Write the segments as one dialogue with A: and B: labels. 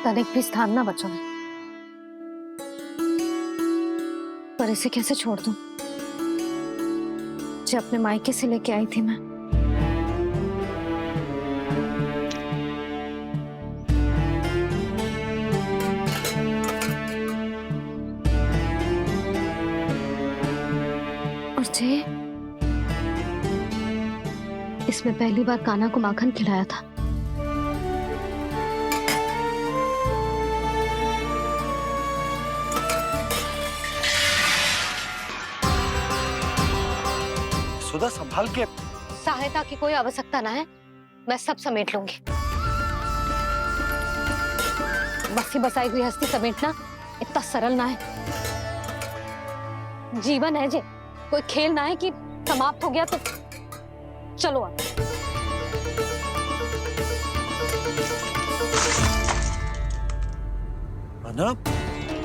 A: तनिक भी स्थान ना बचा है। पर इसे कैसे छोड़ दूं जो अपने मायके से लेके आई थी मैं। और जे इसमें पहली बार कान्हा को माखन खिलाया था।
B: सुधा संभाल के।
A: सहायता की कोई आवश्यकता ना है, मैं सब समेट लूंगी। बसी बसाई हुई हस्ती समेटना इतना सरल ना है। जीवन है जे, कोई खेल ना है कि समाप्त हो गया तो चलो आप।
B: अना?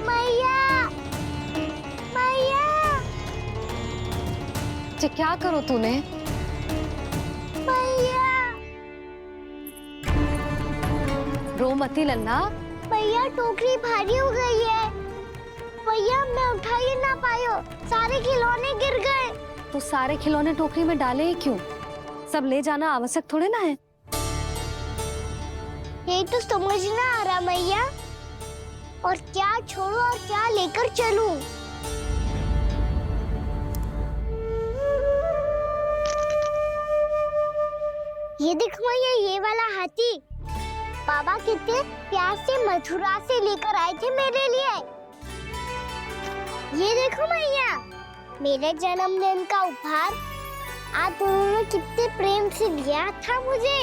A: मैया, मैया, जे क्या करो तूने? मैया, रो मती लल्ला।
C: भैया टोकरी भारी हो गई है। भैया मैं उठा ही ना पायो, सारे खिलौने गिर गए।
A: तो सारे खिलौने टोकरी में डाले ही क्यों? सब ले जाना आवश्यक थोड़े ना है।
C: यही तो समझ ना आ रहा मैया, और क्या छोड़ो और क्या लेकर चलूं? ये देख मैया, ये वाला हाथी बाबा कितने प्यार से मथुरा से लेकर आए थे मेरे लिए। ये देखो मैया, मेरे जन्मदिन का उपहार आप दोनों ने कितने प्रेम से दिया था मुझे।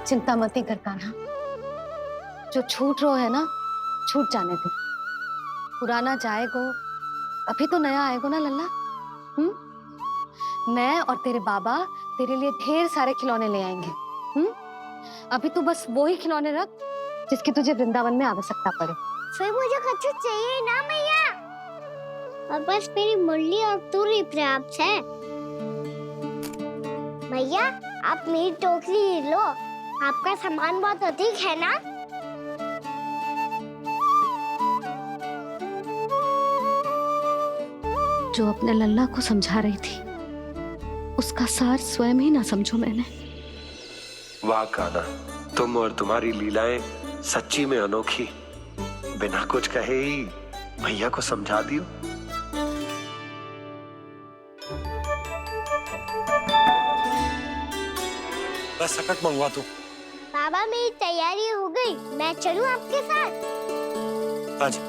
A: चिंता मत कर कान्हा, जो छूट रो है ना छूट जाने दे। पुराना जाएगो, अभी तो नया आएगो ना लल्ला। मैं और तेरे बाबा तेरे लिए ढेर सारे खिलौने ले आएंगे। अभी तू बस वो ही खिलौने रख जिसकी तुझे वृंदावन में आवश्यकता पड़े।
C: फिर मुझे कुछ चाहिए ना मैया, और बस मेरी मुरली और तुरी पर्याप्त है। भैया आप मेरी टोकरी लो, आपका सामान बहुत अधिक है ना।
A: जो अपने लल्ला को समझा रही थी उसका सार स्वयं ही ना समझो मैंने।
B: वाह कान्हा, तुम और तुम्हारी लीलाएं सच्ची में अनोखी। बिना कुछ कहे ही भैया को समझा दियो। बस सकट मंगवा तू।
C: बाबा मेरी तैयारी हो गई, मैं चलूं आपके साथ?
B: आज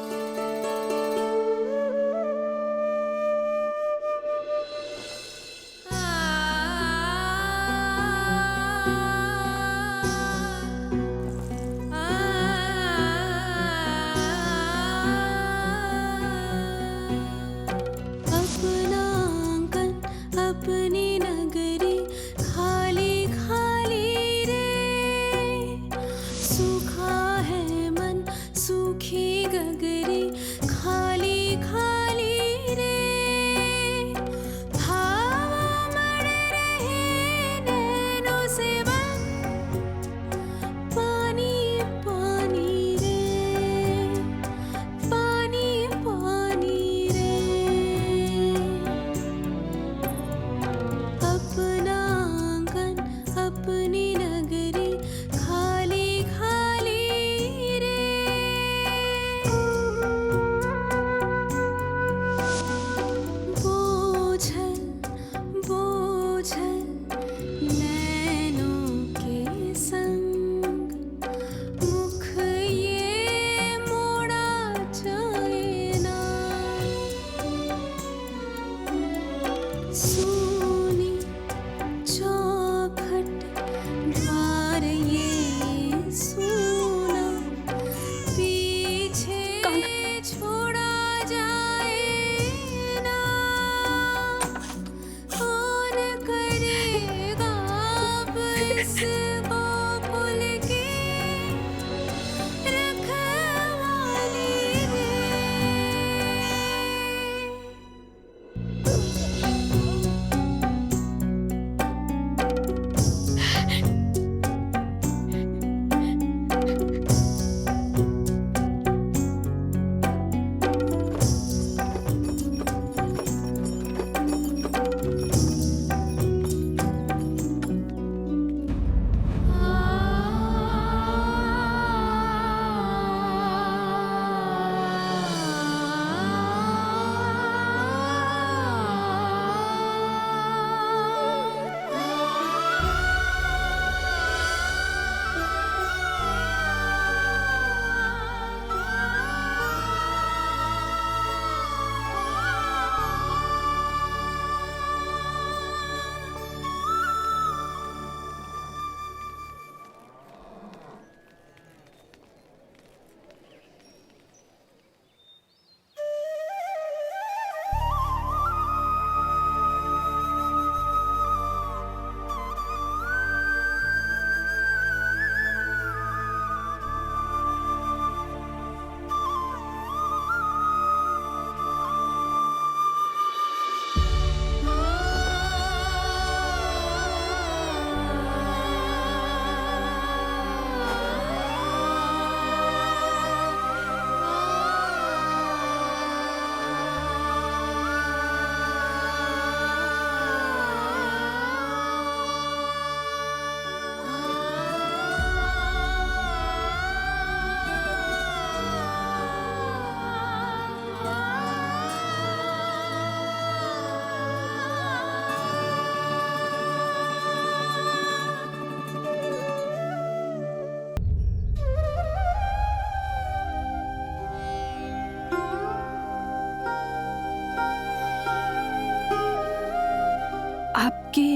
D: आपके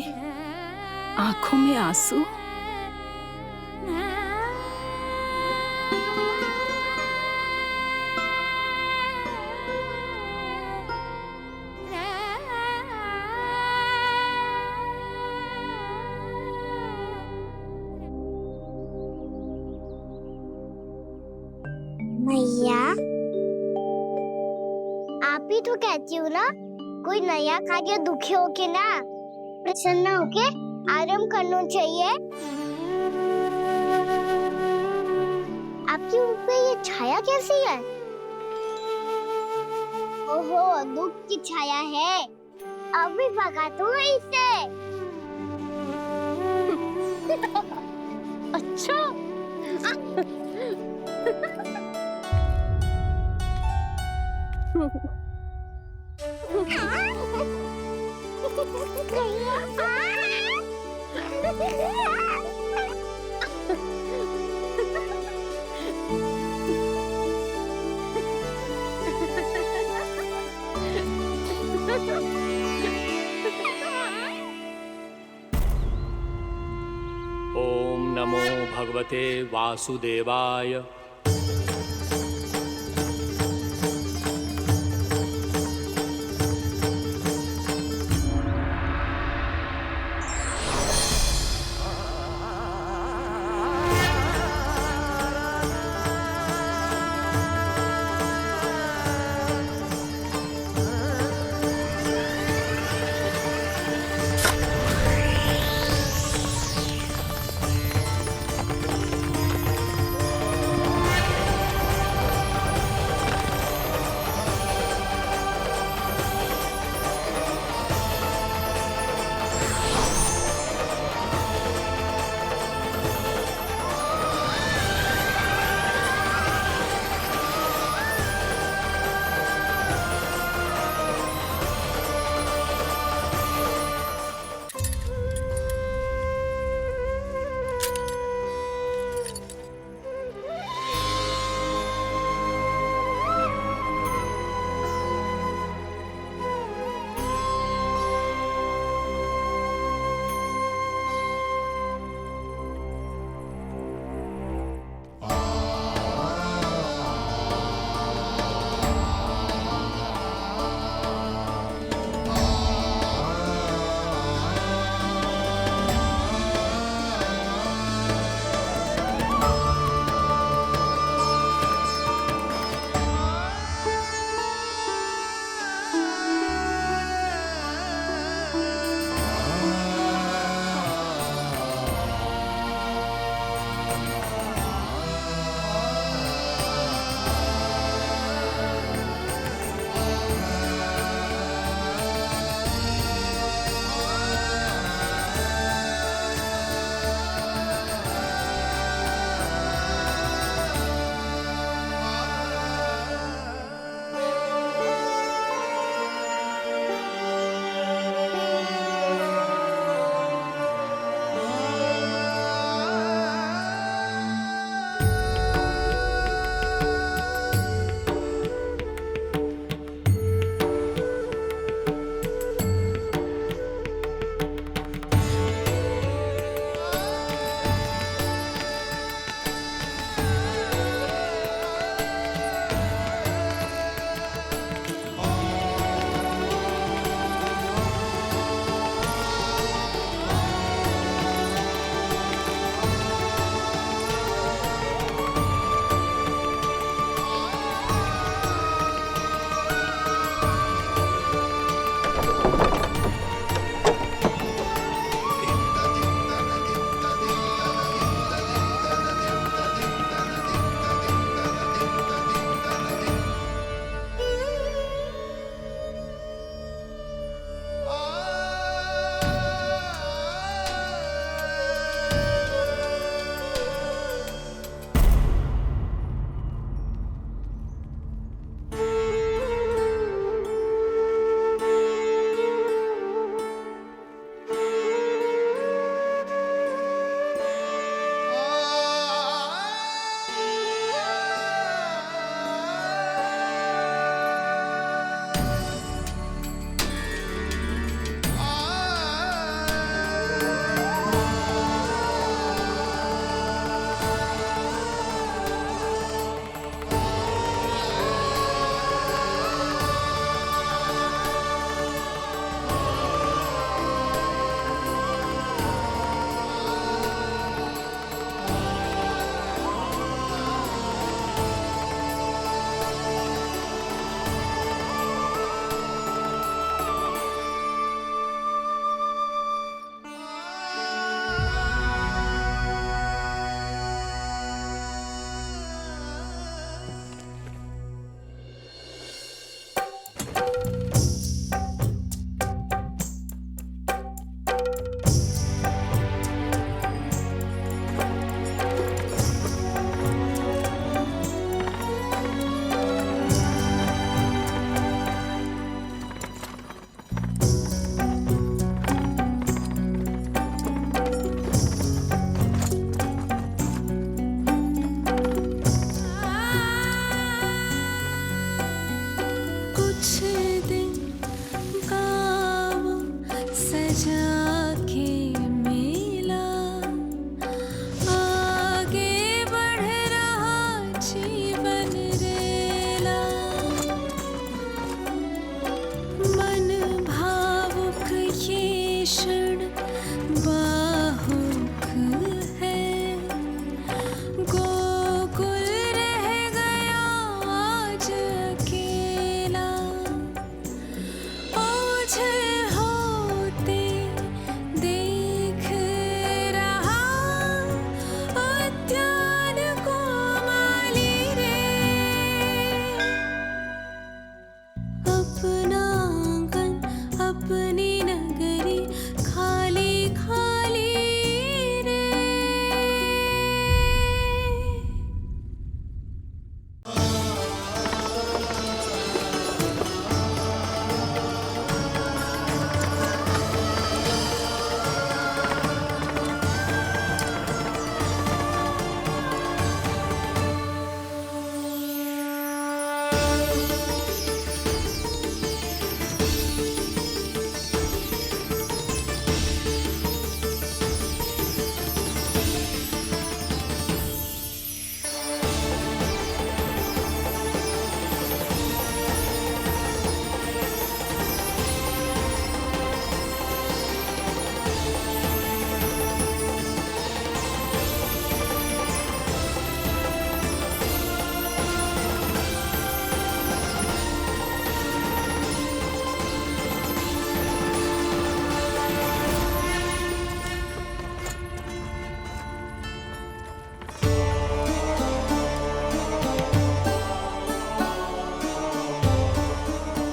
D: आंखों में आंसू?
C: मैया, आप ही तो कहती हो ना, कोई नया खा के दुखी होके ना प्रसन्न होके आराम करना चाहिए। आपकी मुंह पे ये छाया कैसी है? ओहो, दुख की छाया है। अभी भगा दो इसे।
A: अच्छा।
E: ओम नमो भगवते वासुदेवाय।
D: जाके मिला, आगे बढ़ रहा जीवन रेला। मन भावुक ये क्षण बाहुक है, गोकुल रह गया आज अकेला। ओझल होते देख रहा उद्यान को माली रे। अपना आंगन अपनी नगरी खाली खाली रे।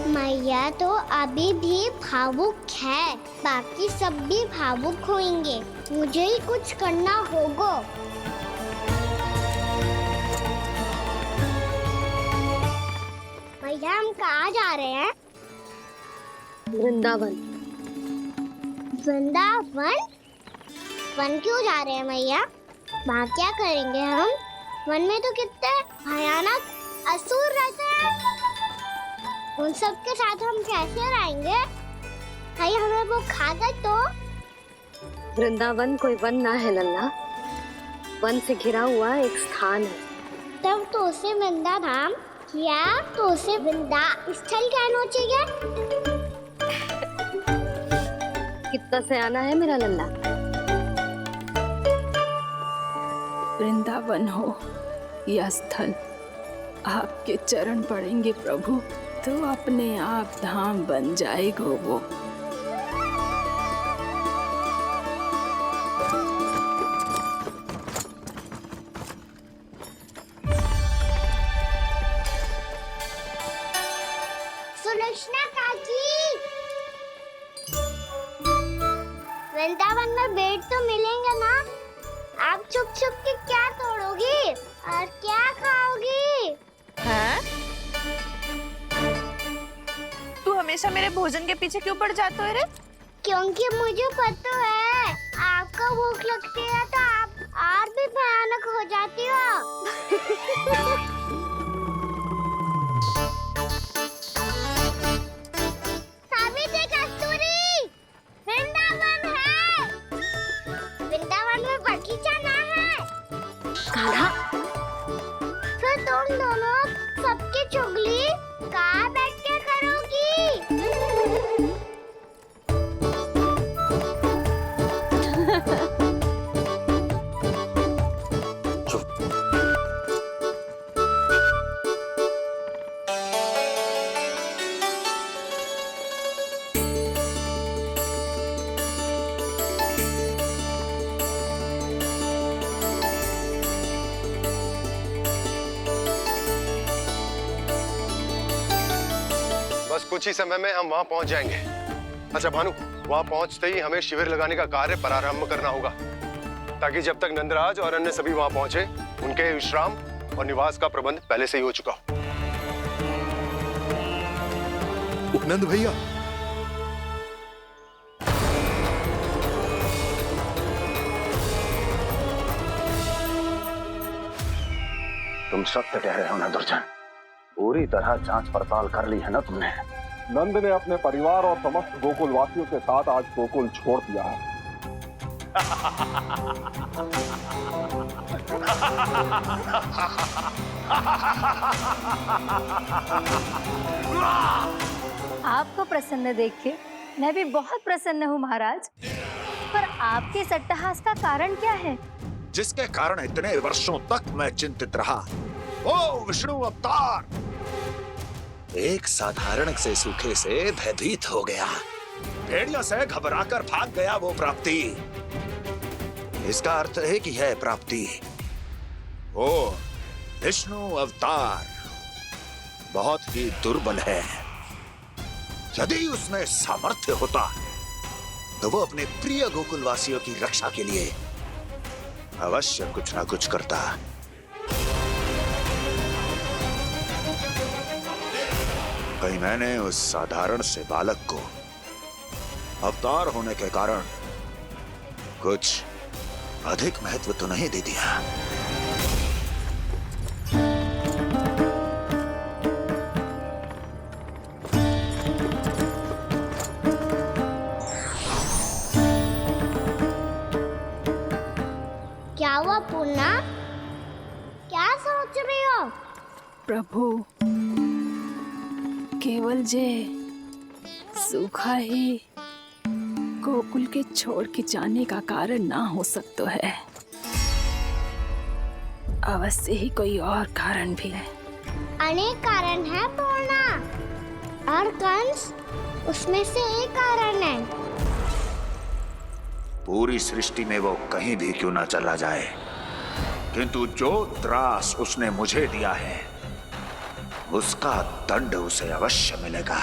C: मैया तो अभी भी भावुक है, बाकी सब भी भावुक होंगे। मुझे ही कुछ करना होगा। मैया हम कहाँ जा रहे हैं?
A: वृंदावन।
C: वृंदावन? वन क्यों जा रहे हैं मैया? वहाँ क्या करेंगे हम? वन में तो कितने भयानक असुर रहते हैं। उन सब के साथ हम कैसे रहेंगे? कहीं हमें वो खा गए तो?
A: वृंदावन कोई वन ना है लल्ला, वन से घिरा हुआ एक स्थान है।
C: तब तो उसे वृंदा धाम या तो उसे वृंदा स्थल कहना चाहिए।
A: कितना सयाना है मेरा लल्ला।
D: वृंदावन हो या स्थल, आपके चरण पड़ेंगे प्रभु तो अपने आप धाम बन जाएगा वो।
C: सुलक्षणा काकी, वृंदावन में बेट तो मिलेंगे ना? आप छुप छुप के क्या तोड़ोगी और क्या खाओगी?
F: हाँ? तू हमेशा मेरे भोजन के पीछे क्यों पड़ जाता है रे?
C: क्योंकि मुझे पता है आपको भूख लगती है तो आप और भी भयानक हो जाती हो। सावित्री, कस्तूरी, वृंदावन है। वृंदावन में बगीचा ना है।
A: कान्हा,
C: फिर तुम दोनों सबकी चुगली कहाँ बैठ के करोगी?
G: बस कुछ ही समय में हम वहां पहुंच जाएंगे। अच्छा भानु, वहां पहुंचते ही हमें शिविर लगाने का कार्य प्रारंभ करना होगा, ताकि जब तक नंदराज और अन्य सभी वहां पहुंचे उनके विश्राम और निवास का प्रबंध पहले से ही हो चुका हो।
H: उपनंद भैया,
I: तुम सत्य कह रहे हो ना दुर्जन? पूरी तरह जांच पड़ताल कर ली है ना तुमने? नंद ने अपने परिवार और समस्त गोकुल वासियों के साथ आज गोकुल छोड़ दिया है।
A: आपको प्रसन्न देख के मैं भी बहुत प्रसन्न हूँ महाराज। पर आपके इस अट्टहास का कारण क्या है?
J: जिसके कारण इतने वर्षों तक मैं चिंतित रहा। ओ विष्णु अवतार! एक साधारण से सूखे से भयभीत हो गया, भेड़ियों से घबराकर भाग गया वो प्राप्ति। इसका अर्थ है कि है प्राप्ति ओ विष्णु अवतार बहुत ही दुर्बल है। यदि उसमें सामर्थ्य होता तो वो अपने प्रिय गोकुलवासियों की रक्षा के लिए अवश्य कुछ ना कुछ करता। कहीं मैंने उस साधारण से बालक को अवतार होने के कारण कुछ अधिक महत्व तो नहीं दे दिया।
C: क्या हुआ पूर्णा? क्या सोच रही हो?
D: प्रभु, केवल जे सूखा ही गोकुल के छोड़ के जाने का कारण ना हो सकता है, अवश्य ही कोई और कारण भी है।
C: अनेक कारण है पूर्णा, और कंस उसमें से एक कारण है।
J: पूरी सृष्टि में वो कहीं भी क्यों ना चला जाए, किंतु जो त्रास उसने मुझे दिया है उसका दंड उसे अवश्य मिलेगा।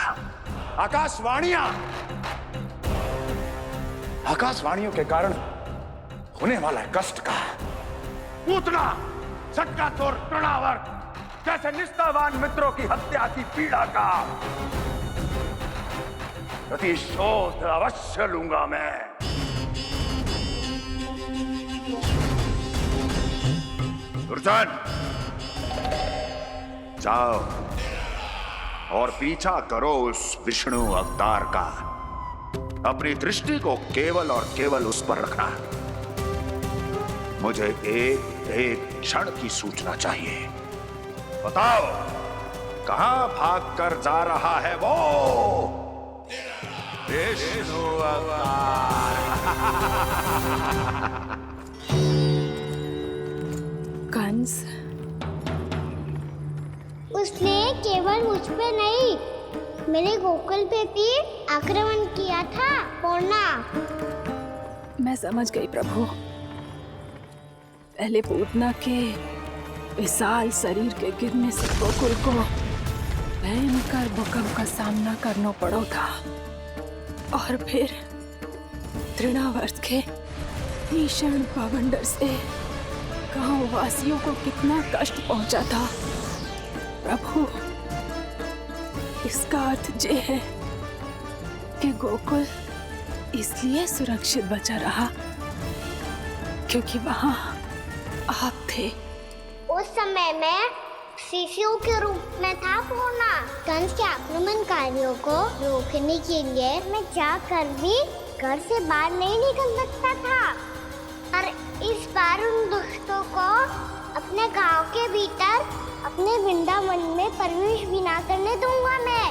J: आकाशवाणियों के कारण होने वाला कष्ट का, पूतना, सटका चोर, तृणावर जैसे निष्ठावान मित्रों की हत्या की पीड़ा का प्रतिशोध अवश्य लूंगा मैं। दुर्जन, जाओ और पीछा करो उस विष्णु अवतार का। अपनी दृष्टि को केवल और केवल उस पर रखना। मुझे एक एक क्षण की सूचना चाहिए। बताओ, कहां भागकर जा रहा है वो विष्णु अवतार?
D: कंस,
C: उसने केवल मुझ पे नहीं, मेरे गोकुल पे भी आक्रमण किया था पूर्णा।
D: मैं समझ गई प्रभु। पहले पूतना के विशाल शरीर के गिरने से गोकुल को भयंकर भूकंप का सामना करना पड़ा था, और फिर तृणावर्त के भीषण पावंडर से गांव वासियों को कितना कष्ट पहुंचा था। प्रभु, इसका अर्थ ये है कि गोकुल इसलिए सुरक्षित बचा रहा क्योंकि वहां आप थे।
C: उस समय मैं शिशु के रूप में था पूर्णा। कंस के आक्रमणकारियों को रोकने के लिए मैं जाकर भी घर से बाहर नहीं निकल सकता था, और इस बार उन दुष्टों को अपने गांव के भीतर, अपने वृंदावन में प्रवेश भी ना करने दूंगा मैं।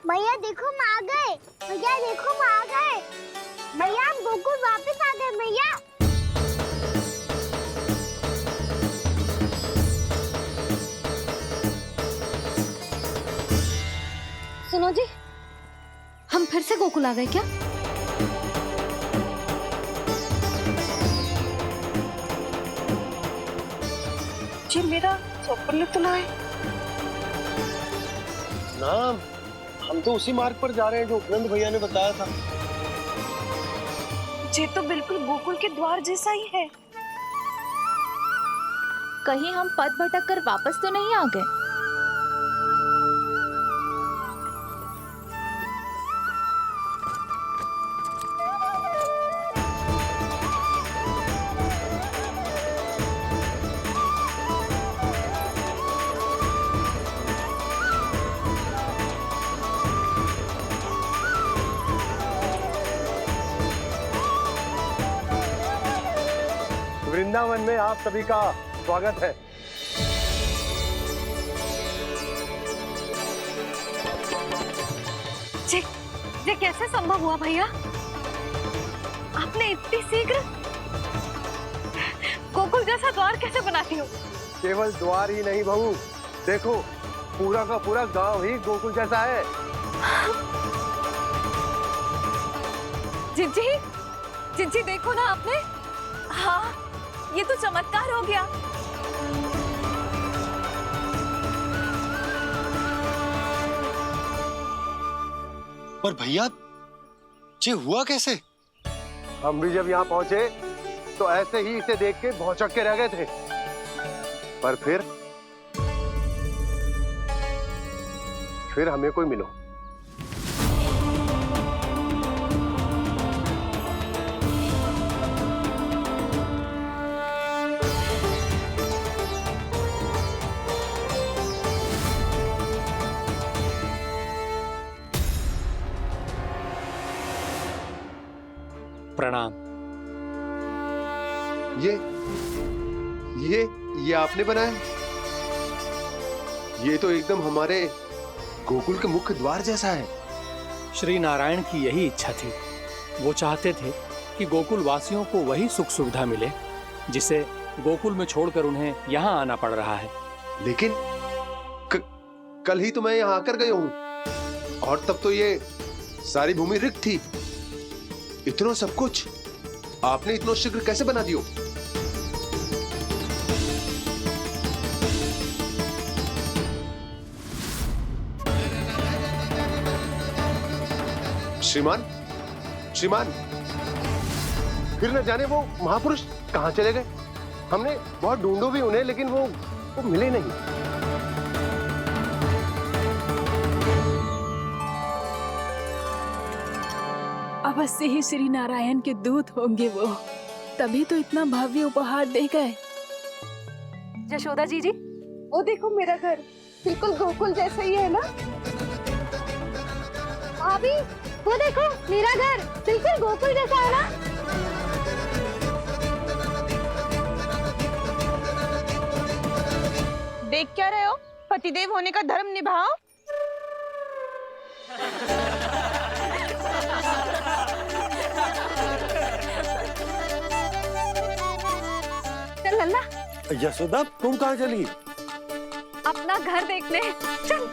C: भैया देखो हम आ गए, भैया देखो हम आ गए, भैया हम गोकुल वापस आ गए भैया।
A: सुनो जी, हम फिर से गोकुल आ गए क्या?
F: जी मेरा चौपल तो ना है।
G: ना, हम तो उसी मार्ग पर जा रहे हैं जो उपनंद भैया ने बताया था।
F: ये तो बिल्कुल गोकुल के द्वार जैसा ही है।
K: कहीं हम पथ भटक कर वापस तो नहीं आ गए?
G: वृंदावन में आप सभी का स्वागत है।
A: ये कैसे संभव हुआ भैया? आपने इतनी शीघ्र गोकुल जैसा द्वार कैसे बनाती हो?
G: केवल द्वार ही नहीं बहू, देखो पूरा का पूरा गांव ही गोकुल जैसा है।
K: जिज्जी, जिज्जी देखो ना आपने। हाँ, ये तो चमत्कार हो गया।
H: पर भैया ये हुआ कैसे?
G: हम भी जब यहाँ पहुंचे तो ऐसे ही इसे देख के भौचक के रह गए थे, पर फिर हमें कोई मिलो।
E: प्रणाम।
G: ये आपने बनाया? ये तो एकदम हमारे गोकुल के मुख्य द्वार जैसा है।
E: श्री नारायण की यही इच्छा थी। वो चाहते थे कि गोकुल वासियों को वही सुख सुविधा मिले जिसे गोकुल में छोड़कर उन्हें यहाँ आना पड़ रहा है।
G: लेकिन कल ही तो मैं यहाँ आकर गया हूँ और तब तो ये सारी भूमि रिक्त थी। इतना सब कुछ आपने इतना शीघ्र कैसे बना दियो? श्रीमान, फिर न जाने वो महापुरुष कहां चले गए। हमने बहुत ढूंढो भी उन्हें, लेकिन वो मिले नहीं।
D: अवश्य ही श्री नारायण के दूत होंगे वो, तभी तो इतना भव्य उपहार दे गए।
K: यशोदा जी,
F: वो देखो मेरा घर बिल्कुल गोकुल जैसा ही है ना।
C: भाभी वो देखो मेरा घर बिल्कुल गोकुल जैसा है ना।
F: देख क्या रहे हो? पतिदेव होने का धर्म निभाओ।
A: चल लल्ला,
B: यशोदा तुम कहाँ चली?
A: अपना घर देखने चल।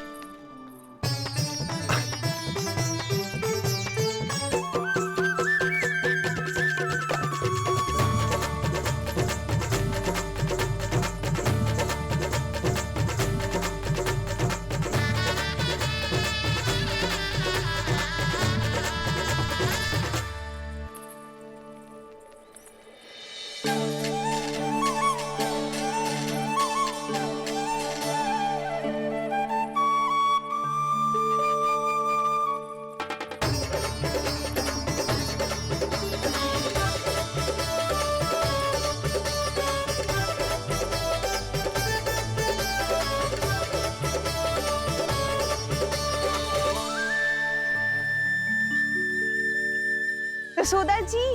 F: यशोदा जी,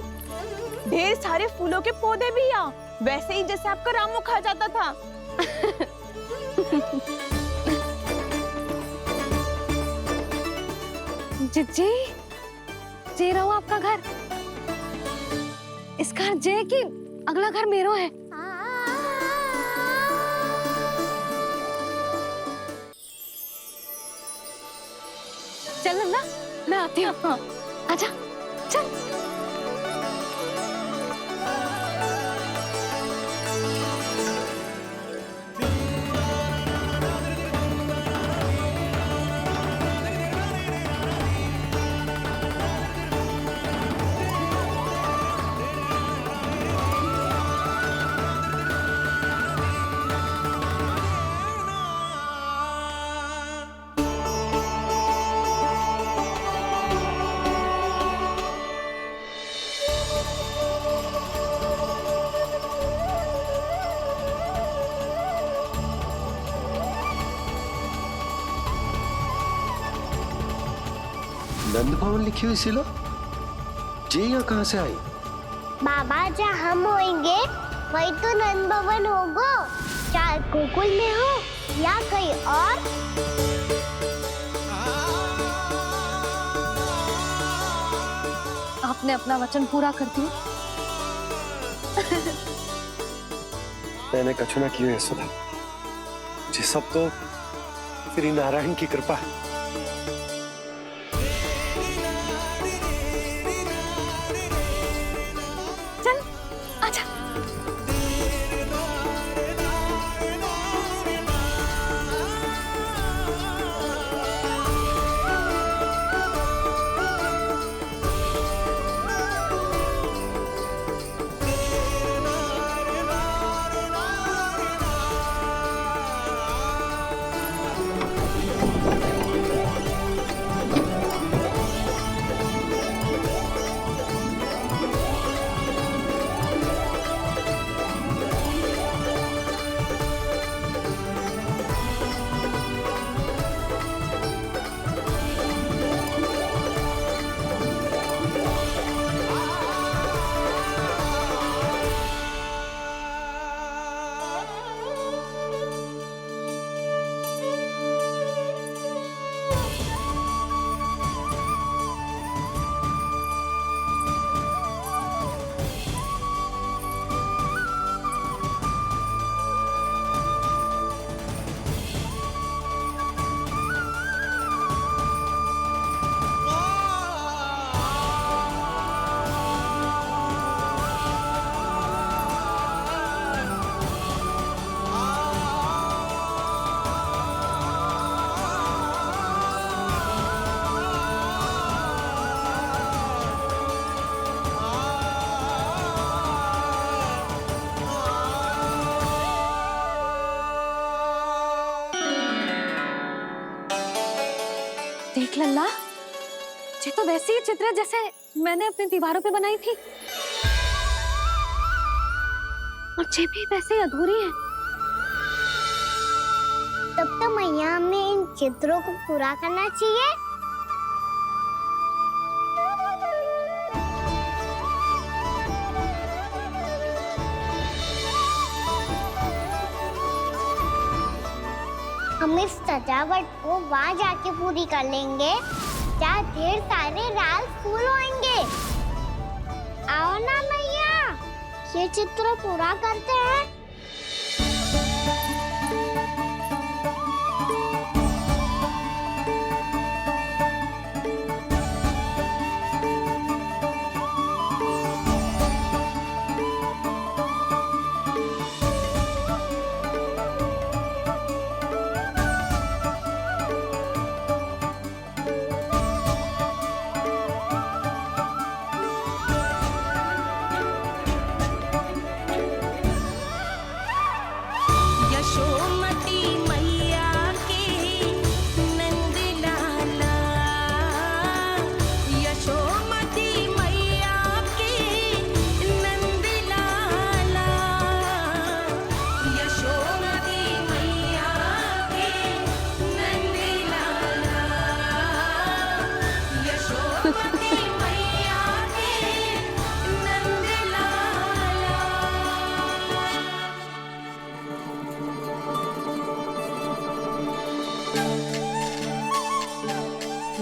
F: ढेर सारे फूलों के पौधे भी यहाँ, वैसे ही जैसे आपका रामू खा जाता था।
A: जिज्जी, जे रहो आपका घर। इस घर जे की अगला घर मेरो है। चल लल्ला, मैं आती हूँ। हाँ, आजा, चल।
B: नंद भवन लिखी हुई सिला जे यहाँ कहाँ से आई?
C: बाबा जहाँ हम होंगे वही तो नंद भवन होगा, चाहे गोकुल में हो या कहीं और।
A: आपने अपना वचन पूरा कर दिया।
B: मैंने कछु ना किया है सुधा, ये सब तो श्री नारायण की कृपा है।
A: चल आजा। देख लल्ला, ये तो वैसी ही चित्र है जैसे मैंने अपने दीवारों पे बनाई थी, और ये भी वैसे ही अधूरी है।
C: तब तो मैया हमें इन चित्रों को पूरा करना चाहिए। हम इस सजावट को वहाँ जाके पूरी कर लेंगे जहाँ ढेर सारे लाल फूल होंगे। आओ ना मैया, ये चित्र पूरा करते हैं।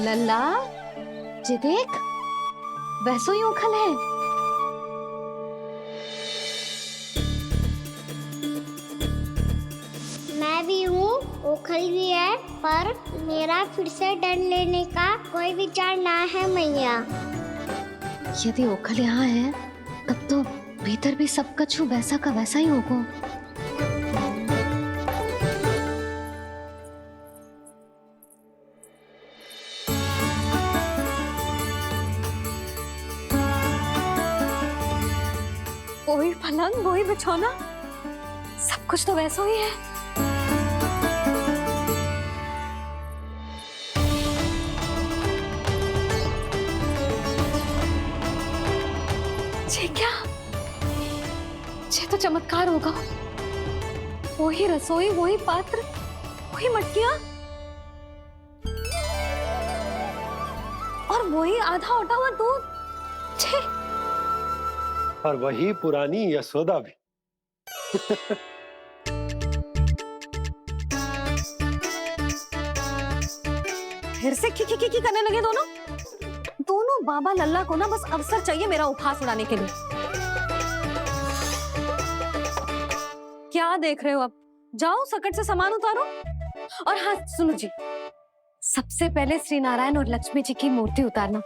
A: लल्ला, ये देख, वैसो ही उखल है।
C: मैं भी हूँ, उखल भी है, पर मेरा फिर से डर लेने का कोई विचार ना है मैया।
A: यदि ओखल यहाँ है, तब तो भीतर भी सब कछु वैसा का वैसा ही होगा। वही पलंग, वही बिछौना, सब कुछ तो वैसा ही है। ये क्या? ये तो चमत्कार होगा। वही रसोई, वही पात्र, वही मटकियां, और वही आधा उटा हुआ दूध। छे।
H: और वही पुरानी यशोदा भी।
A: फिर से खी करने लगे दोनों। दोनों बाबा लल्ला को ना बस अवसर चाहिए मेरा उपहास उड़ाने के लिए। क्या देख रहे हो? अब जाओ सकट से सामान उतारो। और हाँ सुनो जी, सबसे पहले श्री नारायण और लक्ष्मी जी की मूर्ति उतारना।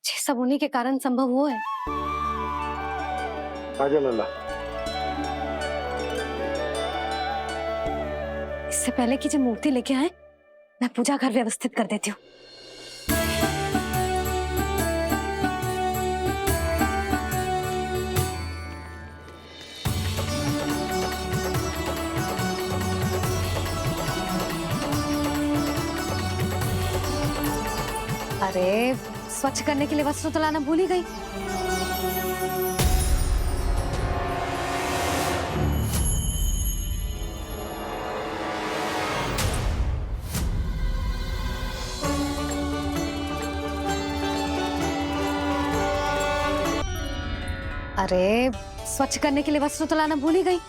A: ये सब उन्हीं के कारण संभव हुआ है।
H: आजा लल्ला।
A: इससे पहले कि जो मूर्ति लेके आए, मैं पूजा घर व्यवस्थित कर देती हूँ। अरे स्वच्छ करने के लिए वस्त्र तो लाना भूल ही गई। अरे स्वच्छ करने के लिए वस्त्र तो लाना भूल ही गई।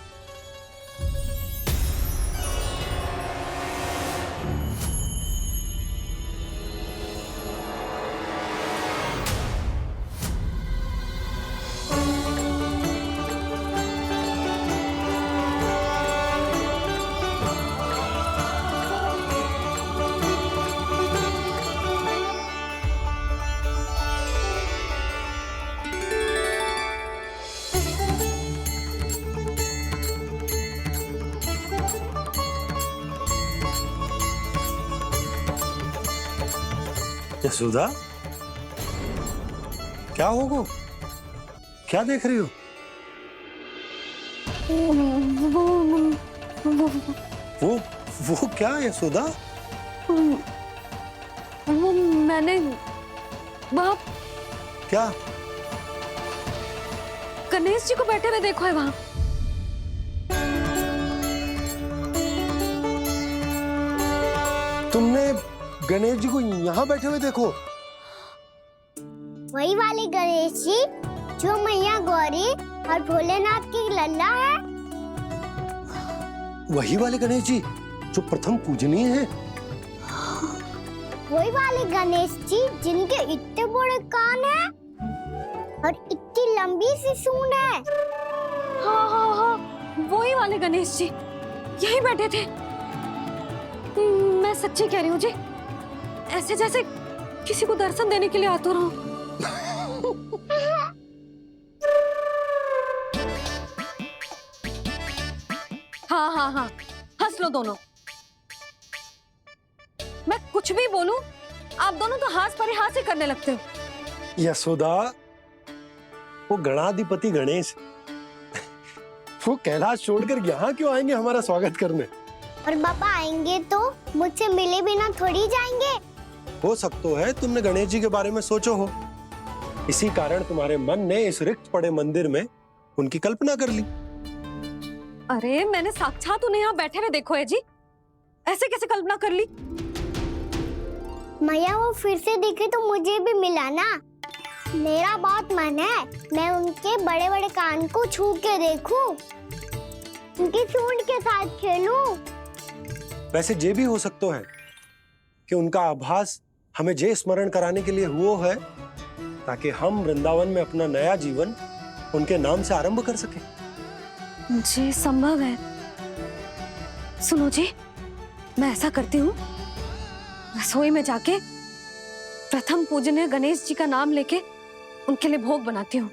H: यशोदा, क्या होगा? क्या देख रही हो? वो क्या यशोदा?
A: वो मैंने बाप
H: क्या?
A: गणेश जी को बैठे हुए देखो है वहां।
H: तुमने गणेश जी को यहाँ बैठे हुए देखो?
C: वही वाले गणेश जी जो मैया गौरी और भोलेनाथ की लल्ला है।
H: वही वाले गणेश जी जो प्रथम पूजनीय हैं।
C: वही वाले गणेश जी जिनके इतने बड़े कान हैं और इतनी लंबी सी सूंड है।
A: हाँ हाँ हाँ, वही वाले गणेश जी यही बैठे थे। मैं सच्ची कह रही हूँ जी, ऐसे जैसे किसी को दर्शन देने के लिए आतुर हूँ। हाँ हाँ हाँ, हंस लो दोनों। मैं कुछ भी बोलूं, आप दोनों तो हाथ परिहास ही करने लगते हो।
H: यशोदा, वो गणाधिपति गणेश वो कैलाश छोड़कर यहाँ क्यों आएंगे हमारा स्वागत करने?
C: और पापा आएंगे तो मुझसे मिले बिना थोड़ी जाएंगे।
H: हो सकता है तुमने गणेश जी के बारे में सोचो हो, इसी कारण तुम्हारे मन ने इस रिक्त पड़े मंदिर में उनकी कल्पना कर ली।
A: अरे मैंने साक्षात उन्हें यहाँ बैठे हुए देखो है जी, ऐसे कैसे कल्पना कर ली?
C: मैया वो फिर से दिखे तो मुझे भी मिला ना। मेरा बहुत मन है मैं उनके बड़े बड़े कान को छू के देखूं, उनकी सूंड के साथ खेलूं।
H: वैसे ये भी हो सकता है कि उनका आभास हमें जे स्मरण कराने के लिए हुआ है ताकि हम वृंदावन में अपना नया जीवन उनके नाम से आरंभ कर सके।
A: जी संभव है। सुनो जी, मैं ऐसा करती हूँ, रसोई में जाके प्रथम पूजनीय गणेश जी का नाम लेके उनके लिए भोग बनाती हूँ।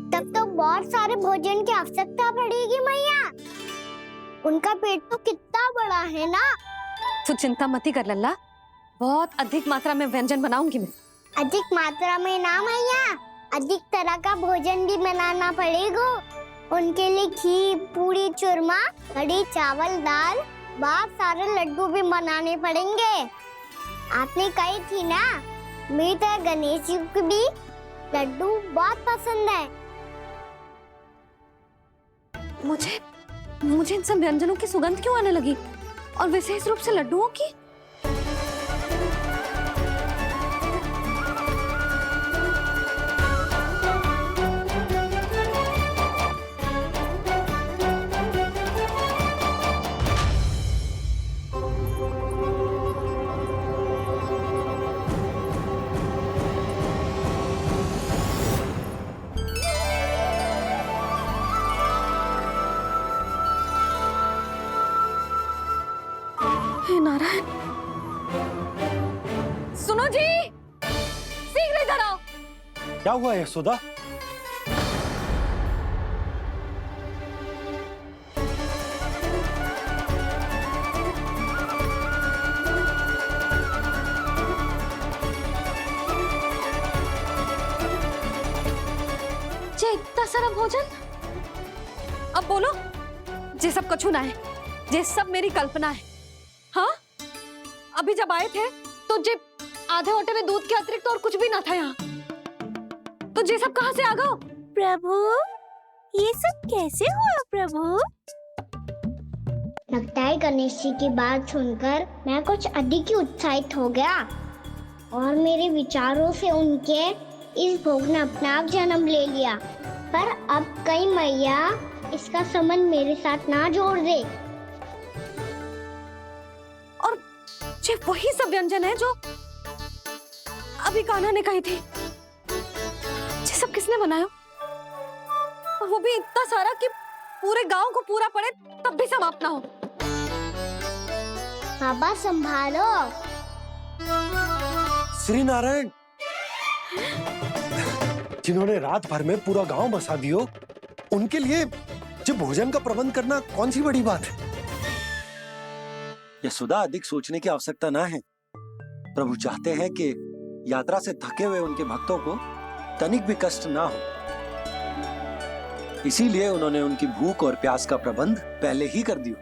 C: तब तो बहुत सारे भोजन की आवश्यकता पड़ेगी मैया। उनका पेट तो कितना बड़ा है ना।
A: तू चिंता मत कर लल्ला, बहुत अधिक मात्रा में व्यंजन बनाऊंगी मैं।
C: अधिक मात्रा में ना मैया, अधिक तरह का भोजन भी बनाना पड़ेगा। उनके लिए खीर, पूरी, चूरमा, कढ़ी, चावल, दाल, बहुत सारे लड्डू भी बनाने पड़ेंगे। आपने कही थी ना, मेरी तरह गणेश जी को भी लड्डू बहुत पसंद है।
A: मुझे इन सब व्यंजनों की सुगंध क्यों आने लगी, और विशेष रूप से लड्डुओं की? नारायण, सुनो जी, शीघ्र इधर आओ।
H: क्या हुआ यशोदा?
A: जे इतना सारा भोजन, अब बोलो, जे सब कछु ना है, जे सब मेरी कल्पना है। हाँ, अभी जब आए थे तो जे आधे ओटे में दूध के अतिरिक्त और कुछ भी ना था यहाँ, तो जे सब कहाँ से आ गए?
C: प्रभु, ये सब कैसे हुआ प्रभु? लगता है गणेश जी की बात सुनकर मैं कुछ अधिक ही उत्साहित हो गया और मेरे विचारों से उनके इस भोग ने अपने आप जन्म ले लिया। पर अब कहीं मैया इसका संबंध मेरे साथ ना जोड़ दे।
A: और जे वही सब व्यंजन है जो अभी कान्हा ने कही थी, ये सब किसने बनाया? और वो भी इतना सारा कि पूरे गांव को पूरा पड़े तब भी समाप्त ना हो।
C: बाबा संभालो।
H: श्री नारायण, जिन्होंने रात भर में पूरा गांव बसा दियो, उनके लिए जो भोजन का प्रबंध करना कौन सी बड़ी बात है? यशोदा, अधिक सोचने की आवश्यकता ना है। प्रभु चाहते हैं कि यात्रा से थके हुए उनके भक्तों को तनिक भी कष्ट ना हो, इसीलिए उन्होंने उनकी भूख और प्यास का प्रबंध पहले ही कर दिया।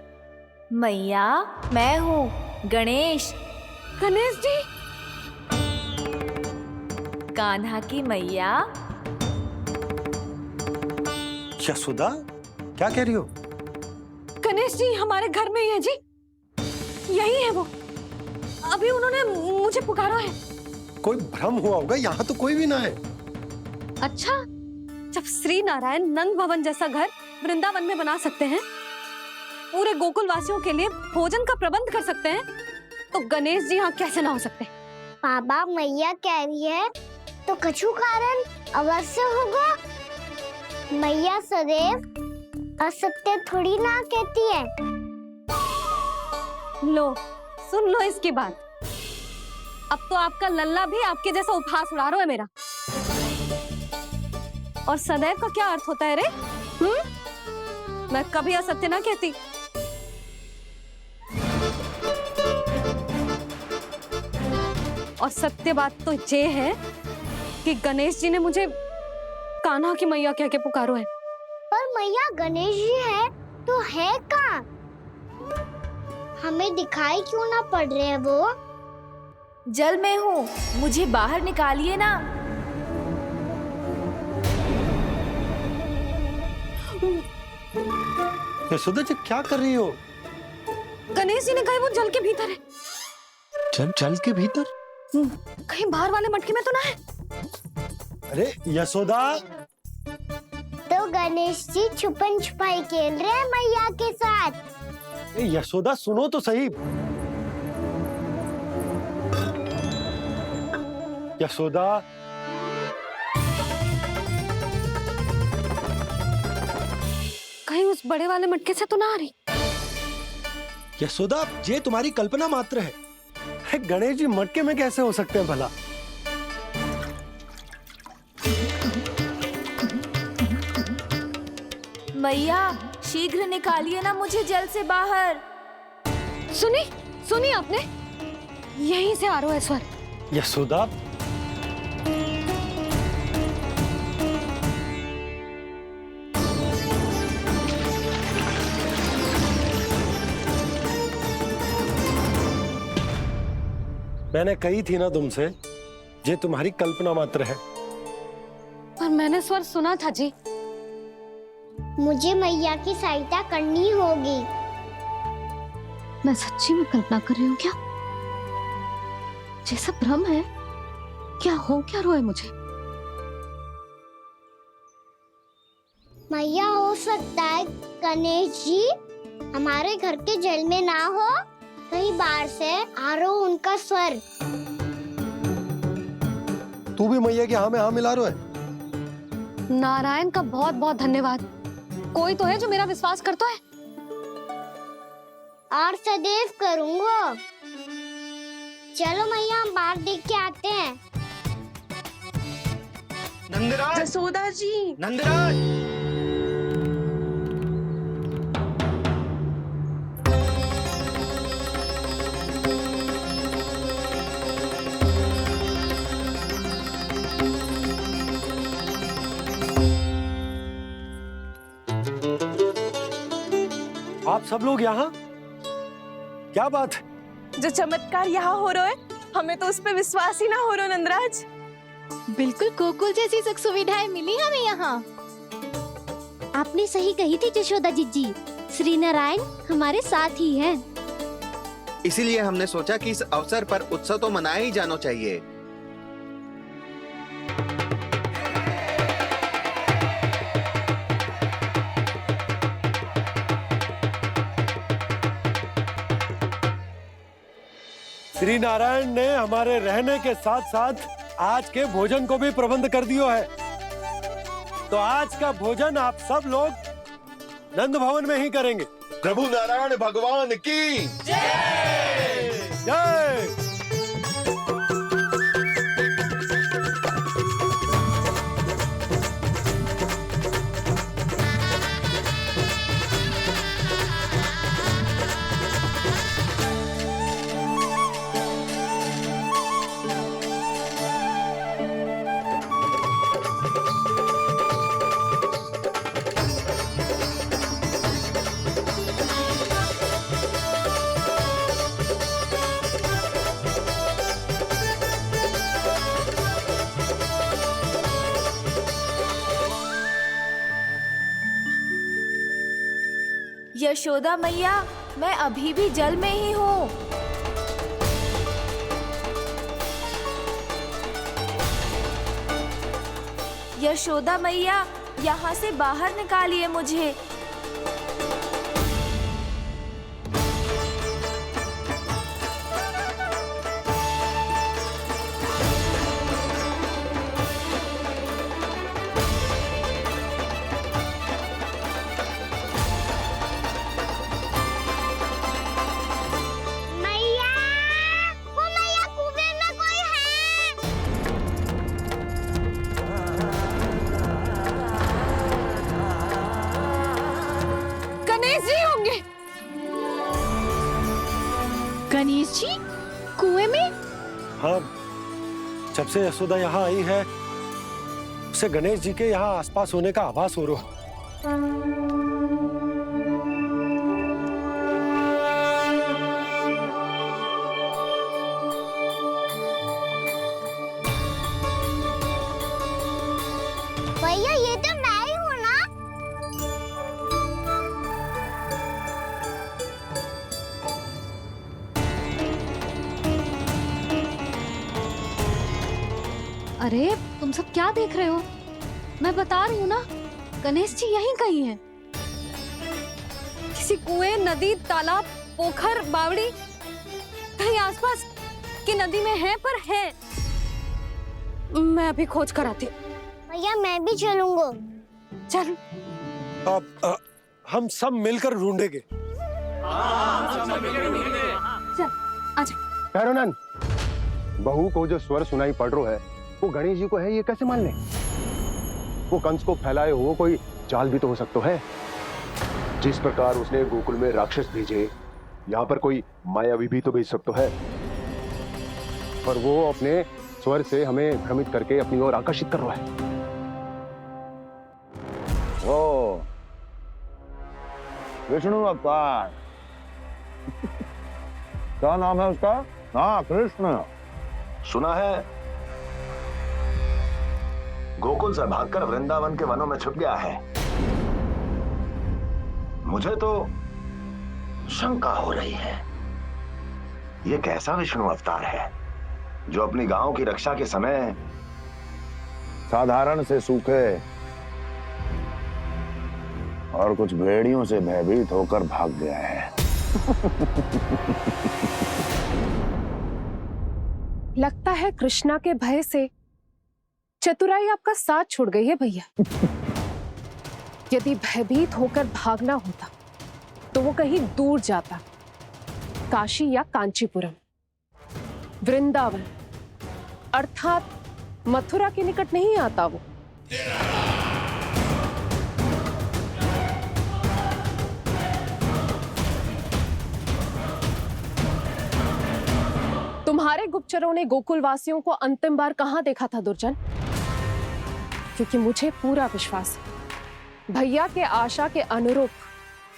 K: मैया, मैं हूँ गणेश।
A: गणेश जी,
K: कान्हा की मैया।
H: यशोदा, क्या कह रही हो?
A: गणेश जी हमारे घर में ही है जी, यही है वो। अभी उन्होंने मुझे पुकारा है।
H: कोई भ्रम हुआ होगा, यहाँ तो कोई भी ना है।
A: अच्छा, जब श्री नारायण नंद भवन जैसा घर वृंदावन में बना सकते हैं, पूरे गोकुल वासियों के लिए भोजन का प्रबंध कर सकते हैं, तो गणेश जी यहाँ कैसे ना हो सकते?
C: बाबा, मैया कह रही है तो कछु कारण अवश्य होगा। मैया सदैव असत्य थोड़ी ना कहती है।
A: लो, सुन लो इसकी बात। अब तो आपका लल्ला भी आपके जैसा उपहास उड़ा रहा है मेरा। और सदैव का क्या अर्थ होता है रे? मैं कभी असत्य ना कहती। और सत्य बात तो ये है कि गणेश जी ने मुझे कान्हा की मैया कह के पुकारो है।
C: पर मैया गणेश जी है तो है कहाँ? हमें दिखाई क्यों ना पड़ रहे हैं वो?
K: जल में हूँ, मुझे बाहर निकालिए ना।
H: यशोदा जी, क्या कर रही हो?
A: गणेश जी ने कहा वो जल के भीतर है।
H: जल के भीतर?
A: कहीं बाहर वाले मटके में तो ना है?
H: अरे यशोदा!
C: तो गणेश जी छुपन छुपाई खेल रहे हैं मैया के साथ।
H: यशोदा, सुनो तो सही। यशोदा,
A: कहीं उस बड़े वाले मटके से तो ना आ रही?
H: यशोदा, ये तुम्हारी कल्पना मात्र है। गणेश जी मटके में कैसे हो सकते हैं भला?
K: मैया, शीघ्र निकालिए ना मुझे जल से बाहर।
A: सुनी आपने? यहीं से आ रहा है स्वर।
H: यशोदा, मैंने कही थी ना तुमसे, ये तुम्हारी कल्पना मात्र है।
A: पर मैंने स्वर सुना था जी।
C: मुझे मैया की सहायता करनी होगी।
A: मैं सच्ची में कल्पना कर रही हूँ क्या? ये सब भ्रम है क्या? हो क्या रहा है मुझे?
C: मैया, हो सकता है गणेश जी हमारे घर के जल में ना हो, कहीं बाहर से आ रहा हो उनका स्वर।
H: तू भी मैया के हाँ में हाँ मिला रहा है।
A: नारायण का बहुत बहुत धन्यवाद। कोई तो है जो मेरा विश्वास करता है।
C: और सदैव करूँगा। चलो मैया हम बाहर देख के आते हैं।
F: नंदराज, जसोदा जी,
J: नंदराज,
H: आप सब लोग यहाँ? क्या बात है?
F: जो चमत्कार यहाँ हो रहा है, हमें तो उस पे विश्वास ही ना हो रहा नंदराज।
K: बिल्कुल गोकुल जैसी सुख सुविधाएं मिली हमें यहाँ।
C: आपने सही कही थी जशोदा जीजी, श्री नारायण हमारे साथ ही हैं।
L: इसीलिए हमने सोचा कि इस अवसर पर उत्सव तो मनाया ही जाना चाहिए।
H: श्री नारायण ने हमारे रहने के साथ साथ आज के भोजन को भी प्रबंध कर दियो है। तो आज का भोजन आप सब लोग नंद भवन में ही करेंगे।
J: प्रभु नारायण भगवान की
H: जय जय।
K: यशोदा मैया, मैं अभी भी जल में ही हूँ। यशोदा मैया, यहाँ से बाहर निकालिए मुझे।
F: गणेश जी कुएं में?
H: हाँ, जब से यशोदा यहाँ आई है उसे गणेश जी के यहाँ आसपास होने का आभास हो रहा।
C: भैया ये तो मैं ही हूँ ना?
A: अरे तुम सब क्या देख रहे हो? मैं बता रही हूँ ना, गणेश जी यहीं कहीं हैं। किसी कुएं, नदी, तालाब, पोखर, बावड़ी कहीं आसपास की नदी में है, पर है। मैं अभी खोज कर आती हूँ।
C: भैया मैं भी चलूंगा।
A: चल।
H: अब हम सब मिलकर ढूंढेंगे।
A: चल आजा।
G: पैरोनन, बहू को जो स्वर सुनाई पड़ रहा है वो गणेश जी को है, ये कैसे मान ले? वो कंस को फैलाए हुए कोई जाल भी तो हो सकता है। जिस प्रकार उसने गोकुल में राक्षस भेजे, यहाँ पर कोई मायावी भी तो भेज सकता है। पर वो अपने स्वर से हमें भ्रमित करके अपनी ओर आकर्षित कर रहा है।
I: ओ, विष्णु अवतार। क्या नाम है उसका? हाँ, कृष्ण।
J: सुना है गोकुल से भागकर वृंदावन के वनों में छुप गया है। मुझे तो शंका हो रही है, ये कैसा विष्णु अवतार है जो अपनी गांव की रक्षा के समय
I: साधारण से सूखे और कुछ भेड़ियों से भयभीत होकर भाग गया है।
F: लगता है कृष्णा के भय से चतुराई आपका साथ छोड़ गई है भैया। यदि भयभीत होकर भागना होता तो वो कहीं दूर जाता
D: काशी या कांचीपुरम, वृंदावन अर्थात मथुरा के निकट नहीं आता वो। तुम्हारे गुप्तचरों ने गोकुल वासियों को अंतिम बार कहां देखा था दुर्जन? क्योंकि मुझे पूरा विश्वास है भैया के आशा के अनुरूप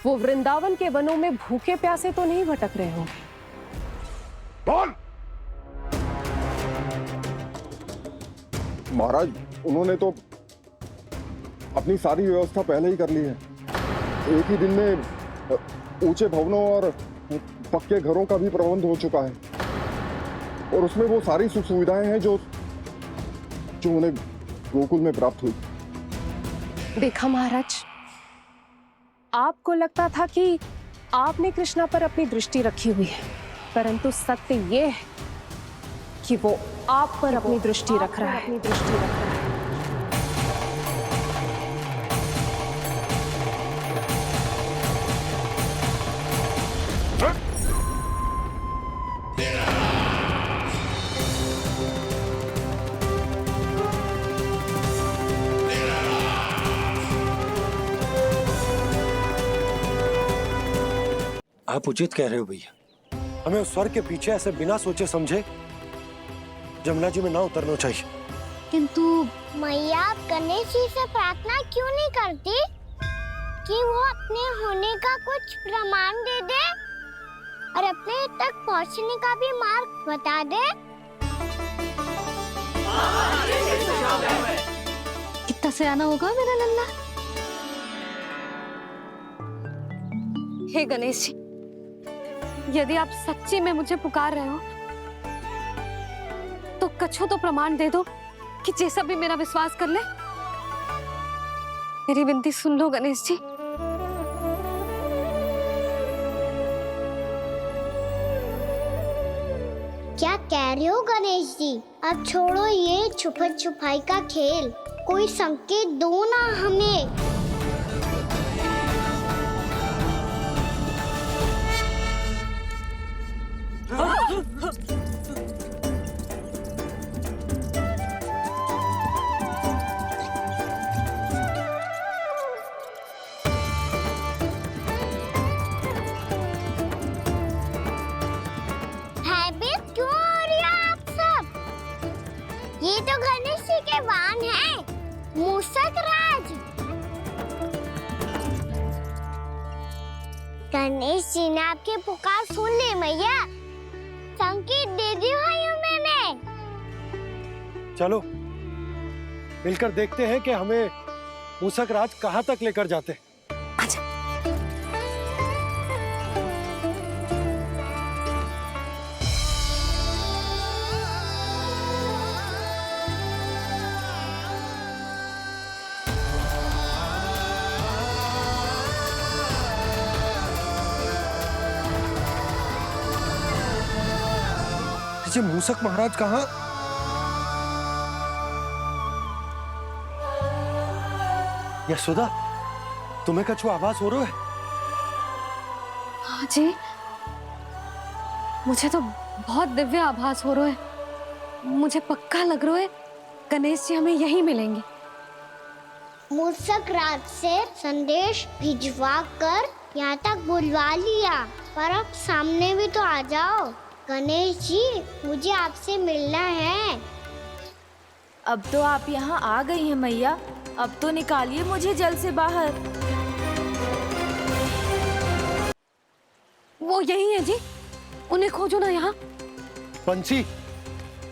D: वो वृंदावन के वनों में भूखे प्यासे तो नहीं भटक रहे होंगे।
I: बोल! महाराज, उन्होंने तो अपनी सारी व्यवस्था पहले ही कर ली है। एक ही दिन में ऊंचे भवनों और पक्के घरों का भी प्रबंध हो चुका है और उसमें वो सारी सुख सुविधाएं हैं जो उन्हें गोकुल में प्राप्त हुई।
D: देखा महाराज, आपको लगता था कि आपने कृष्णा पर अपनी दृष्टि रखी हुई है, परंतु सत्य ये है कि वो आप पर अपनी दृष्टि रख रहा है।
H: आप उचित कह रहे हो भैया, हमें उस स्वर के पीछे ऐसे बिना सोचे समझे जमुना जी में ना उतरना चाहिए।
C: किंतु मैया, आप गणेश जी से प्रार्थना क्यों नहीं करती कि वो अपने होने का कुछ प्रमाण दे दे और अपने तक पहुंचने का भी मार्ग बता दे?
A: कितना सयाना होगा मेरा लल्ला। हे गणेश जी, यदि आप सच्ची में मुझे पुकार रहे हो तो कछो तो प्रमाण दे दो कि जैसा भी मेरा विश्वास कर ले। मेरी विनती सुन लो गणेश जी।
C: क्या कह रहे हो गणेश जी? अब छोड़ो ये छुपन छुपाई का खेल, कोई संकेत दो ना हमें। ये तो गणेश जी के वाहन हैं, मूषक राज। गणेश जी ने आपकी पुकार सुन ली मैया, संकेत दे दी भाइयों मैंने।
H: चलो मिलकर देखते हैं कि हमें मूषक राज कहाँ तक लेकर जाते।
A: आजा।
H: ये मूषक महाराज कहाँ? यशोदा, तुम्हें कछु आभास हो रहा है?
A: हाँ जी, मुझे तो बहुत दिव्य आभास हो रहा है। मुझे पक्का लग रहा है गणेश जी हमें यहीं मिलेंगे।
C: मूषक राज से संदेश भिजवा कर यहाँ तक बुलवा लिया, पर अब सामने भी तो आ जाओ। गणेश जी, मुझे आपसे मिलना है।
K: अब तो आप यहाँ आ गई हैं मैया, अब तो निकालिए मुझे जल से बाहर।
A: वो यही है जी, उन्हें खोजो ना यहाँ।
H: बंसी,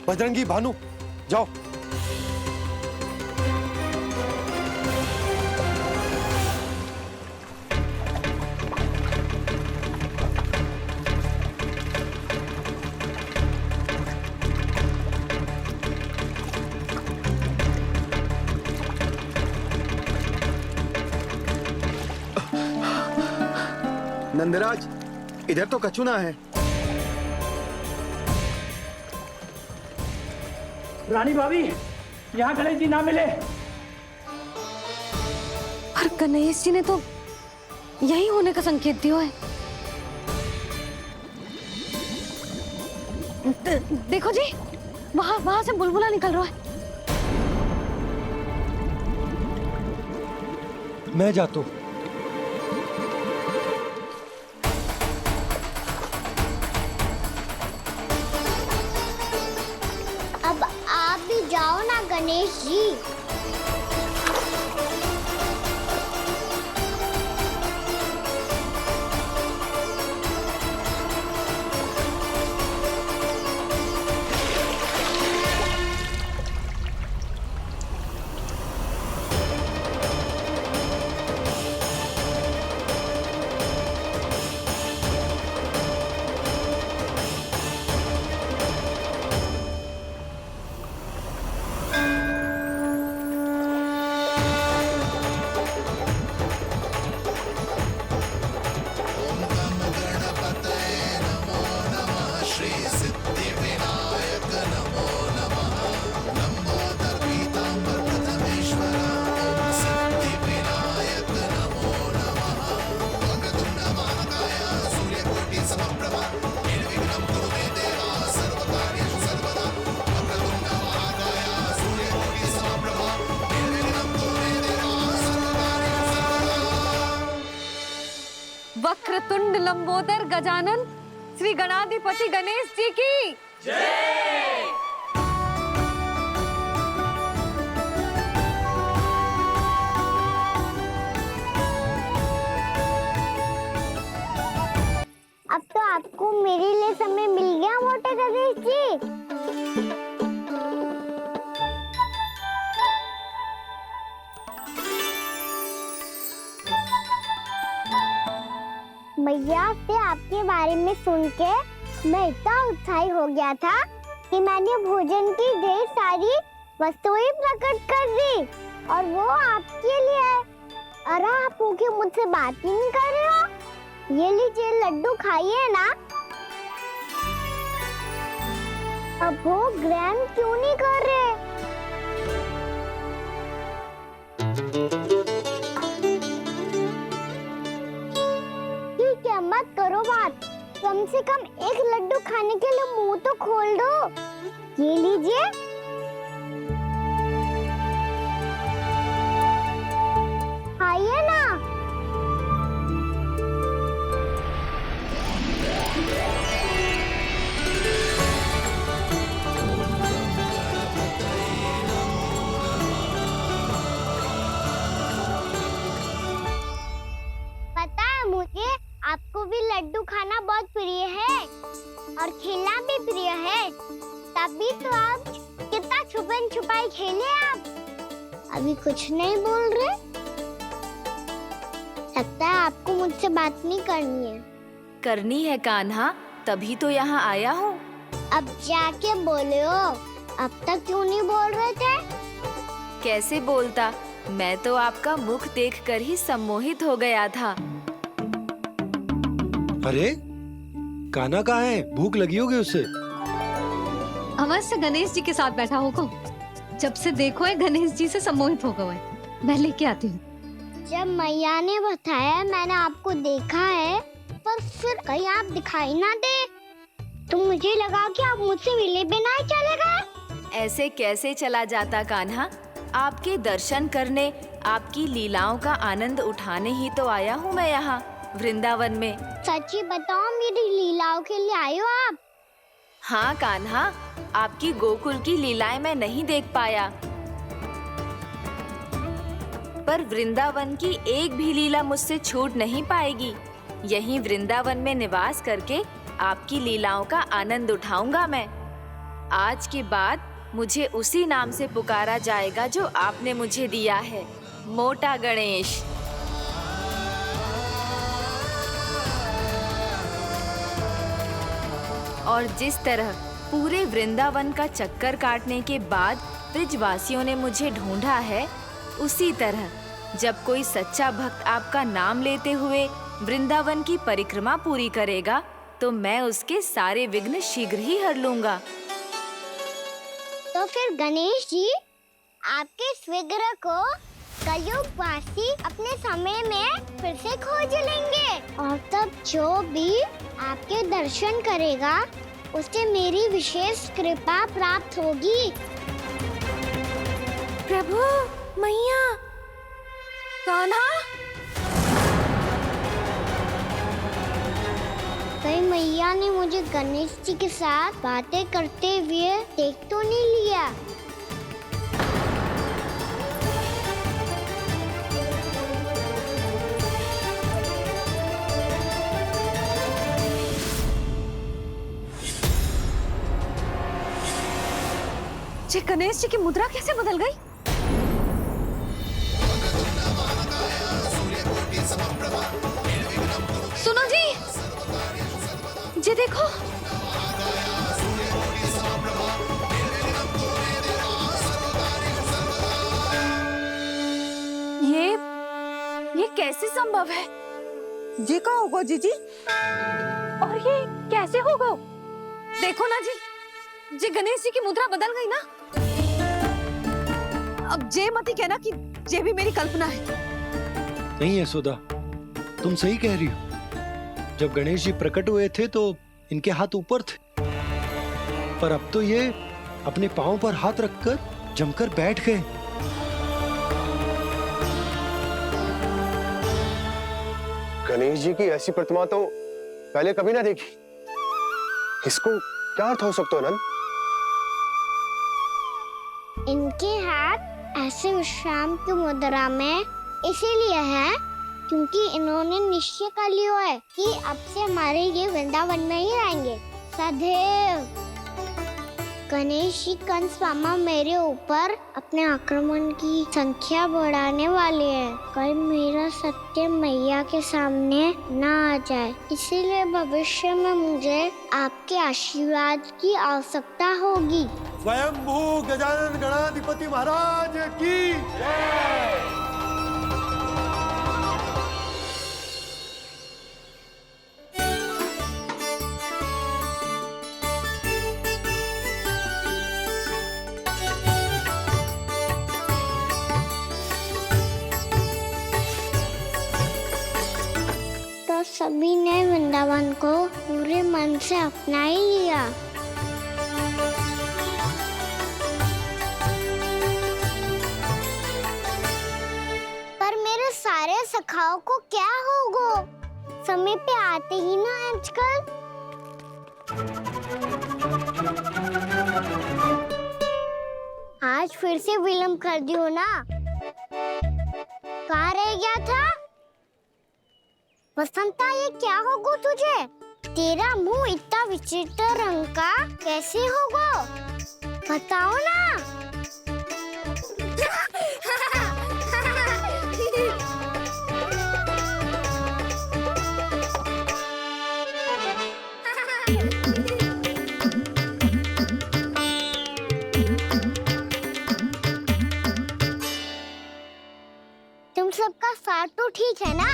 H: बजरंगी, भानु, जाओ।
L: नंदराज, इधर तो कछुना है।
E: रानी भाभी, यहाँ गणेश जी ना मिले।
A: पर गणेश जी ने तो यही होने का संकेत दिया है। देखो जी, वहां से बुलबुला निकल रहा है।
H: मैं जाता हूँ।
C: अब आप भी जाओ ना गणेश जी।
A: वक्रतुंड लंबोदर गजानन श्री गणाधिपति गणेश जी की जय।
C: अब तो आपको मेरे लिए समय मिल गया मोटे गणेश जी। मैया से आपके बारे में सुन के मैं इतना उत्साही हो गया था कि मैंने भोजन की ढेर सारी वस्तुएं प्रकट कर दी और वो आपके लिए। अरे आप भूखे मुझसे बात ही नहीं कर रहे हो। ये लीजिए लड्डू खाइए ना। अब वो ग्रहण क्यों नहीं कर रहे? मत करो बात, कम से कम एक लड्डू खाने के लिए मुंह तो खोल दो। ये लीजिए। खाइए ना। पता है मुझे आपको भी लड्डू खाना बहुत प्रिय है और खेलना भी प्रिय है, तभी तो आप कितना छुपन छुपाई खेले। आप अभी कुछ नहीं बोल रहे। लगता है आपको मुझसे बात नहीं करनी है।
K: करनी है कान्हा, तभी तो यहाँ आया हूँ।
C: अब जाके बोलो। अब तक क्यों नहीं बोल रहे थे?
K: कैसे बोलता, मैं तो आपका मुख देखकर ही सम्मोहित हो गया था।
H: अरे कान्हा कहाँ है? भूख लगी होगी उसे।
A: अवश्य गणेश जी के साथ बैठा होगा। जब से देखो है गणेश जी से सम्मोहित हो गए। मैं लेके आती हूँ।
C: जब मैया ने बताया मैंने आपको देखा है, पर फिर कहीं आप दिखाई ना दे तो मुझे लगा कि आप मुझसे मिले बिना ही चले गए।
K: ऐसे कैसे चला जाता कान्हा, आपके दर्शन करने, आपकी लीलाओं का आनंद उठाने ही तो आया हूँ मैं यहाँ वृंदावन में।
C: सच्ची बताओ, मेरी लीलाओं के लिए आए हो आप?
K: हाँ कान्हा, आपकी गोकुल की लीलाएं मैं नहीं देख पाया, पर वृंदावन की एक भी लीला मुझसे छूट नहीं पाएगी। यहीं वृंदावन में निवास करके आपकी लीलाओं का आनंद उठाऊंगा मैं। आज के बाद मुझे उसी नाम से पुकारा जाएगा जो आपने मुझे दिया है, मोटा गणेश। और जिस तरह पूरे वृंदावन का चक्कर काटने के बाद ब्रिजवासियों ने मुझे ढूंढा है, उसी तरह जब कोई सच्चा भक्त आपका नाम लेते हुए वृंदावन की परिक्रमा पूरी करेगा, तो मैं उसके सारे विघ्न शीघ्र ही हर लूंगा।
C: तो फिर गणेश जी, आपके इस विग्रह को कलयुगवासी अपने समय में फिर से खोज लेंगे और तब जो भी आपके दर्शन करेगा उसे मेरी विशेष कृपा प्राप्त होगी।
K: प्रभु, मैया,
A: कान्हा,
C: कहीं मैया ने मुझे गणेश जी के साथ बातें करते हुए देख तो नहीं लिया।
A: ये गणेश जी की मुद्रा कैसे बदल गई? सुनो जी, ये देखो।
K: ये कैसे संभव है?
F: जी का होगा जीजी?
A: और ये कैसे होगा? देखो ना जी, ये गणेश जी की मुद्रा बदल गई ना। अब जे मती कहना कि ये भी मेरी कल्पना है।
H: नहीं यशोदा, तुम सही कह रही हो। जब गणेश जी प्रकट हुए थे तो इनके हाथ ऊपर थे, पर अब तो ये अपने पांव पर हाथ रखकर जमकर बैठ गए।
G: गणेश जी की ऐसी प्रतिमा तो पहले कभी ना देखी। इसको क्या अर्थ हो सकता है नंद?
C: इनके हाथ ऐसे विश्राम की मुद्रा में इसीलिए है क्योंकि इन्होंने निश्चय कर लिया है कि अब से हमारे ये वृंदावन में ही रहेंगे सदैव। गणेश जी कंस मामा मेरे ऊपर अपने आक्रमण की संख्या बढ़ाने वाले हैं। कल मेरा सत्य मैया के सामने ना आ जाए, इसीलिए भविष्य में मुझे आपके आशीर्वाद की आवश्यकता होगी।
H: स्वयंभू गजानन गणाधिपति महाराज की जय।
C: तो सभी ने वृंदावन को पूरे मन से अपना ही लिया। पर मेरे सारे सखाओं को क्या होगा? समय पे आते ही ना आजकल। आज फिर से विलंब कर दियो ना। कहाँ रह गया था? वसंता, ये क्या होगा तुझे? तेरा मुंह इतना विचित्र रंग का कैसे होगा? बताओ ना। तुम सबका स्वाद तो ठीक है ना?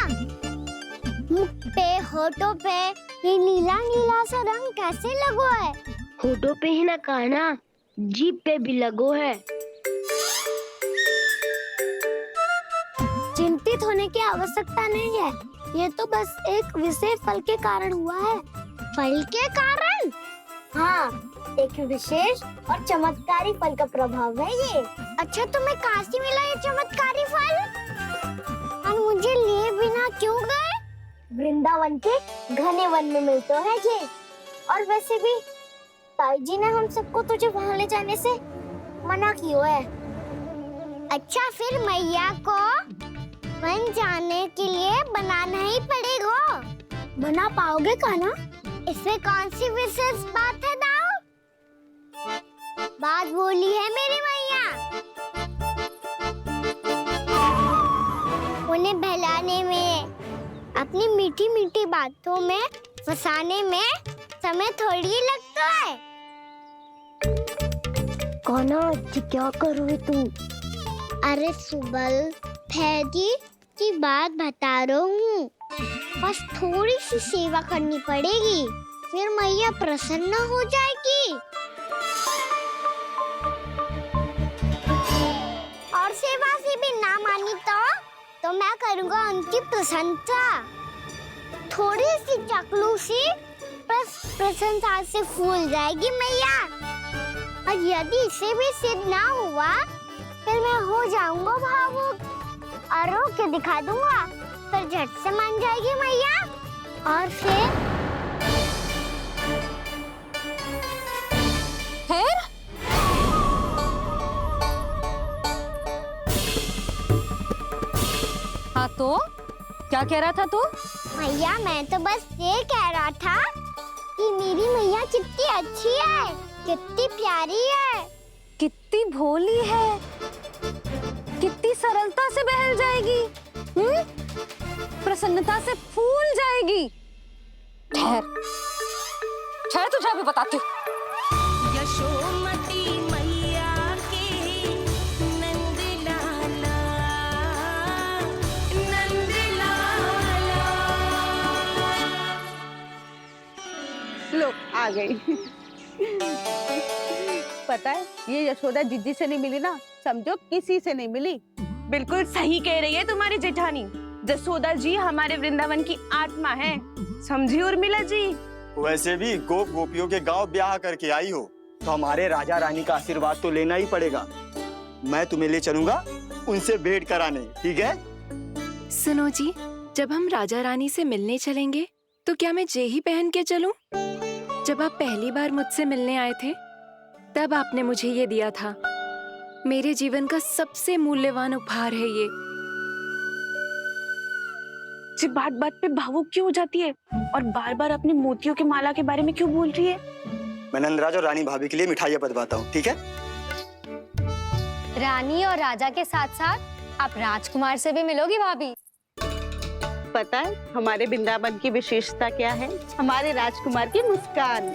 C: मुख पे, होठों पे ये नीला नीला सा रंग कैसे लगो है?
M: होठों पे ही ना कान्हा, जीभ पे भी लगो है।
C: चिंतित होने की आवश्यकता नहीं है। ये तो बस एक विशेष फल के कारण हुआ है। फल के कारण? हाँ, एक विशेष और चमत्कारी फल का प्रभाव है ये। अच्छा, तुम्हें कहाँ से मिला ये चमत्कारी फल? और मुझे लिए बिना क्यों गए? वृंदावन के घने वन में मिलते हैं ये। और वैसे भी ताई जी ने हम सबको तुझे वहाँ ले जाने से मना किया है। अच्छा, फिर मैया को वन जाने के लिए बनाना ही पड़ेगा। बना पाओगे कान्हा? इसमें कौन सी विशेष बात है दाऊ? बात बोली है मेरी मैया। उन्हें बहलाने में, अपनी मीठी मीठी बातों में फंसाने में समय थोड़ी लगता है।
M: कान्हा, क्या कर रही तू?
C: अरे सुबल, फैजी की बात बता रहा हूँ। बस थोड़ी सी सेवा करनी पड़ेगी, फिर मैया प्रसन्न हो जाएगी। और सेवा से भी ना मानी तो मैं करूँगा उनकी प्रसन्नता। थोड़ी सी चकलूसी प्रसन्नता से फूल जाएगी मैया। और यदि इसे भी सिद्ध ना हुआ फिर मैं हो जाऊंगा भावुक और रो के दिखा दूंगा, फिर झट से मान जाएगी मैया। और फिर
A: हाँ तो क्या कह रहा था तू?
C: मैया मैं तो बस ये कह रहा था कि मेरी मैया कितनी अच्छी है, कितनी प्यारी है,
A: कितनी भोली है, कितनी सरलता से बहल जाएगी, प्रसन्नता से फूल जाएगी। ठहर ठहर, तुझे अभी बताती हूँ।
N: यशोमती मैया के नंद लाला, नंद लाला।
F: लो आ गई। पता है ये यशोदा जिज्जी से नहीं मिली ना, समझो किसी से नहीं मिली। बिल्कुल सही कह रही है तुम्हारी जेठानी। यशोदा जी हमारे वृंदावन की आत्मा है, समझी उर्मिला जी।
O: वैसे भी गोप गोपियों के गांव ब्याह करके आई हो तो हमारे राजा रानी का आशीर्वाद तो लेना ही पड़ेगा। मैं तुम्हें ले चलूंगा उनसे भेंट कराने, ठीक है?
K: सुनो जी, जब हम राजा रानी से मिलने चलेंगे तो क्या मैं जे ही पहन के चलूं? जब आप पहली बार मुझसे मिलने आए थे तब आपने मुझे ये दिया था। मेरे जीवन का सबसे मूल्यवान उपहार है ये।
F: जी बात बात पे भावुक क्यों हो जाती है और बार बार अपने मोतियों के माला के बारे में क्यों बोल रही है?
O: मैं नंदराज और रानी भाभी के लिए मिठाइयाँ बंटवाता हूँ, ठीक है?
A: रानी और राजा के साथ साथ आप राजकुमार से भी मिलोगी भाभी।
F: पता है हमारे वृंदावन की विशेषता क्या है? हमारे राजकुमार की मुस्कान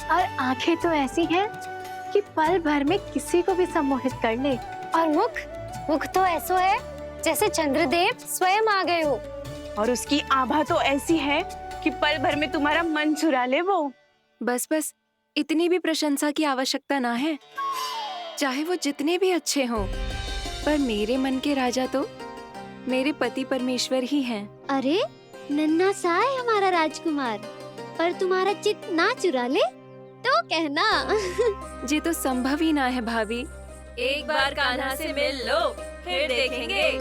A: और आंखें तो ऐसी हैं कि पल भर में किसी को भी सम्मोहित कर ले। और मुख तो ऐसा है जैसे चंद्रदेव स्वयं आ गए हो।
F: और उसकी आभा तो ऐसी है कि पल भर में तुम्हारा मन चुरा ले वो।
K: बस बस, इतनी भी प्रशंसा की आवश्यकता ना है। चाहे वो जितने भी अच्छे हों, पर मेरे मन के राजा तो मेरे पति परमेश्वर ही हैं।
A: अरे नन्हा सा है हमारा राजकुमार, पर तुम्हारा चित्त ना चुरा ले तो कहना।
K: ये तो संभव ही ना है भाभी।
N: एक बार कान्हा से मिल लो, फिर देखेंगे।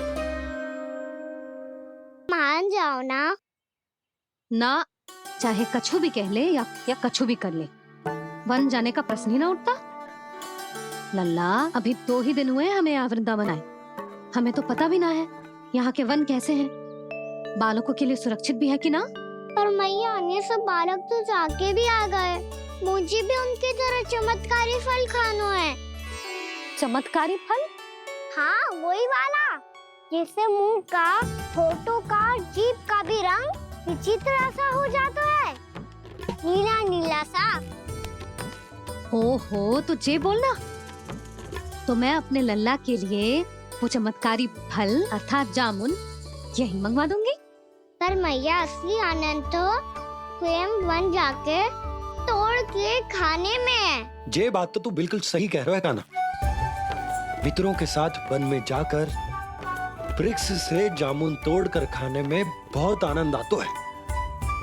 C: मान जाओ ना।
A: चाहे कछु भी कह ले या कछु भी कर ले, वन जाने का प्रश्न ही ना उठता। लल्ला, अभी 2 ही दिन हुए हमें यहाँ वृंदावन आए, हमें तो पता भी ना है यहाँ के वन कैसे हैं, बालकों के लिए सुरक्षित भी है कि ना।
C: पर मैया ये सब बालक तो जाके भी आ गए, मुझे भी उनकी तरह चमत्कारी फल खाना है।
A: चमत्कारी फल?
C: हाँ वही वाला, जैसे मुंह का, होठों का, जीभ का भी रंग विचित्र सा हो जाता है, नीला नीला सा।
A: हो तो जे बोलना, तो मैं अपने लल्ला के लिए वो चमत्कारी फल अर्थात जामुन यही मंगवा दूंगी।
C: पर मैया असली आनंद तो स्वयं वन जाके तोड़ के खाने में है।
H: ये बात तो तू बिल्कुल सही कह रहा है कान्हा। मित्रों के साथ वन में जाकर वृक्ष से जामुन तोड़कर खाने में बहुत आनंद आता है।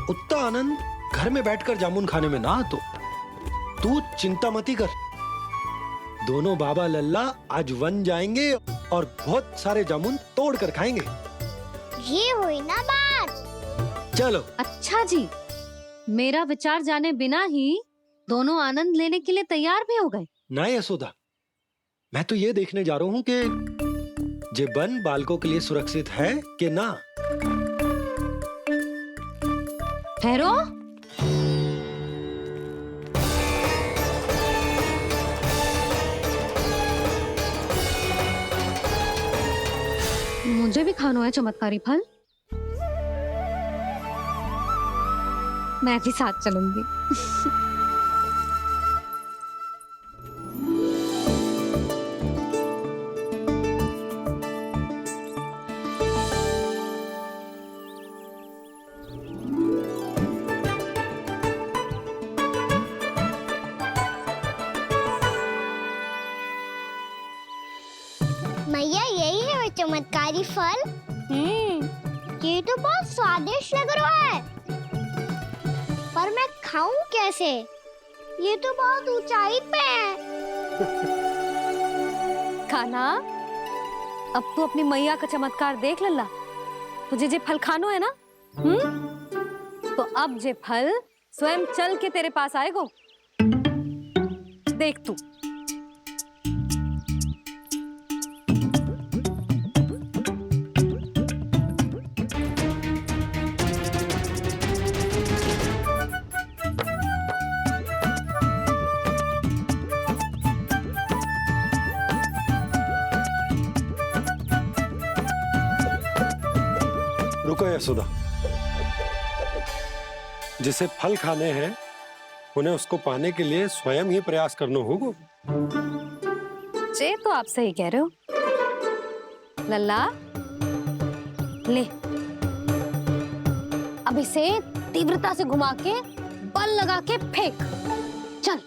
H: उतना आनंद घर में बैठकर जामुन खाने में ना आतो। तू चिंता मती कर, दोनों बाबा लल्ला आज वन जाएंगे और बहुत सारे जामुन तोड़कर खाएंगे।
C: ये हुई ना बात।
H: चलो।
A: अच्छा जी, मेरा विचार जाने बिना ही दोनों आनंद लेने के लिए तैयार भी हो गए।
H: ना यशोदा, मैं तो ये देखने जा रहा हूँ कि ये वन बालकों के लिए सुरक्षित है कि ना।
A: ठहरो, मुझे भी खाना है चमत्कारी फल, मैं भी साथ चलूंगी।
C: मैया यही है वो चमत्कारी फल। ये तो बहुत स्वादिष्ट लग रहा है। खाऊं कैसे? ये तो बहुत ऊंचाई पे है।
A: कान्हा, अब तू अपनी मैया का चमत्कार देख लल्ला। तुझे जे फल खानो है ना, तो अब जे फल स्वयं चल के तेरे पास आएगो। देख तू।
H: रुको यशोदा, जिसे फल खाने हैं उन्हें उसको पाने के लिए स्वयं ही प्रयास करना होगा।
A: जे तो आप सही कह रहे हो लल्ला। ले, अब इसे तीव्रता से घुमा के बल लगा के फेंक। चल।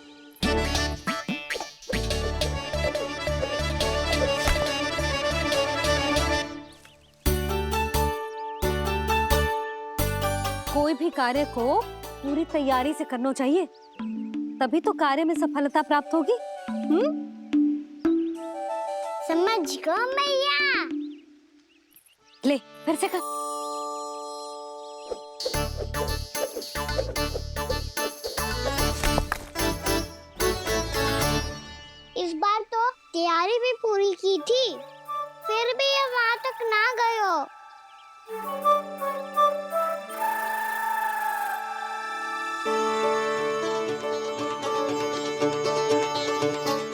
A: कोई भी कार्य को पूरी तैयारी से करना चाहिए, तभी तो कार्य में सफलता प्राप्त होगी।
C: समझ गो मैया।
A: ले, फिर से कर।
C: इस बार तो तैयारी भी पूरी की थी, फिर भी ये वहां तक ना गए हो।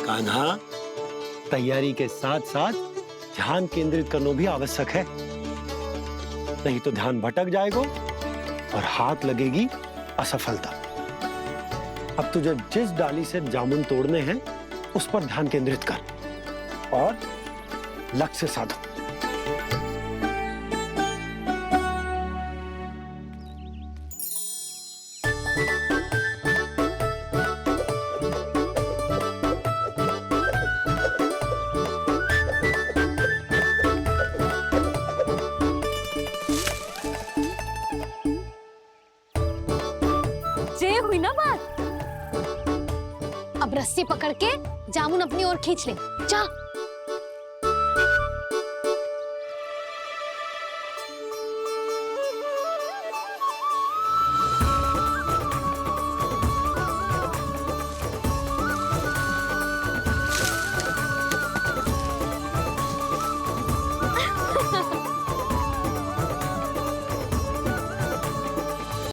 H: कान्हा, तैयारी के साथ साथ ध्यान केंद्रित करना भी आवश्यक है, नहीं तो ध्यान भटक जाएगा और हाथ लगेगी असफलता। अब तुझे जिस डाली से जामुन तोड़ने हैं उस पर ध्यान केंद्रित कर और लक्ष्य साधो।
A: ये हुई ना बात। अब रस्सी पकड़ के जामुन अपनी ओर खींच ले। जा।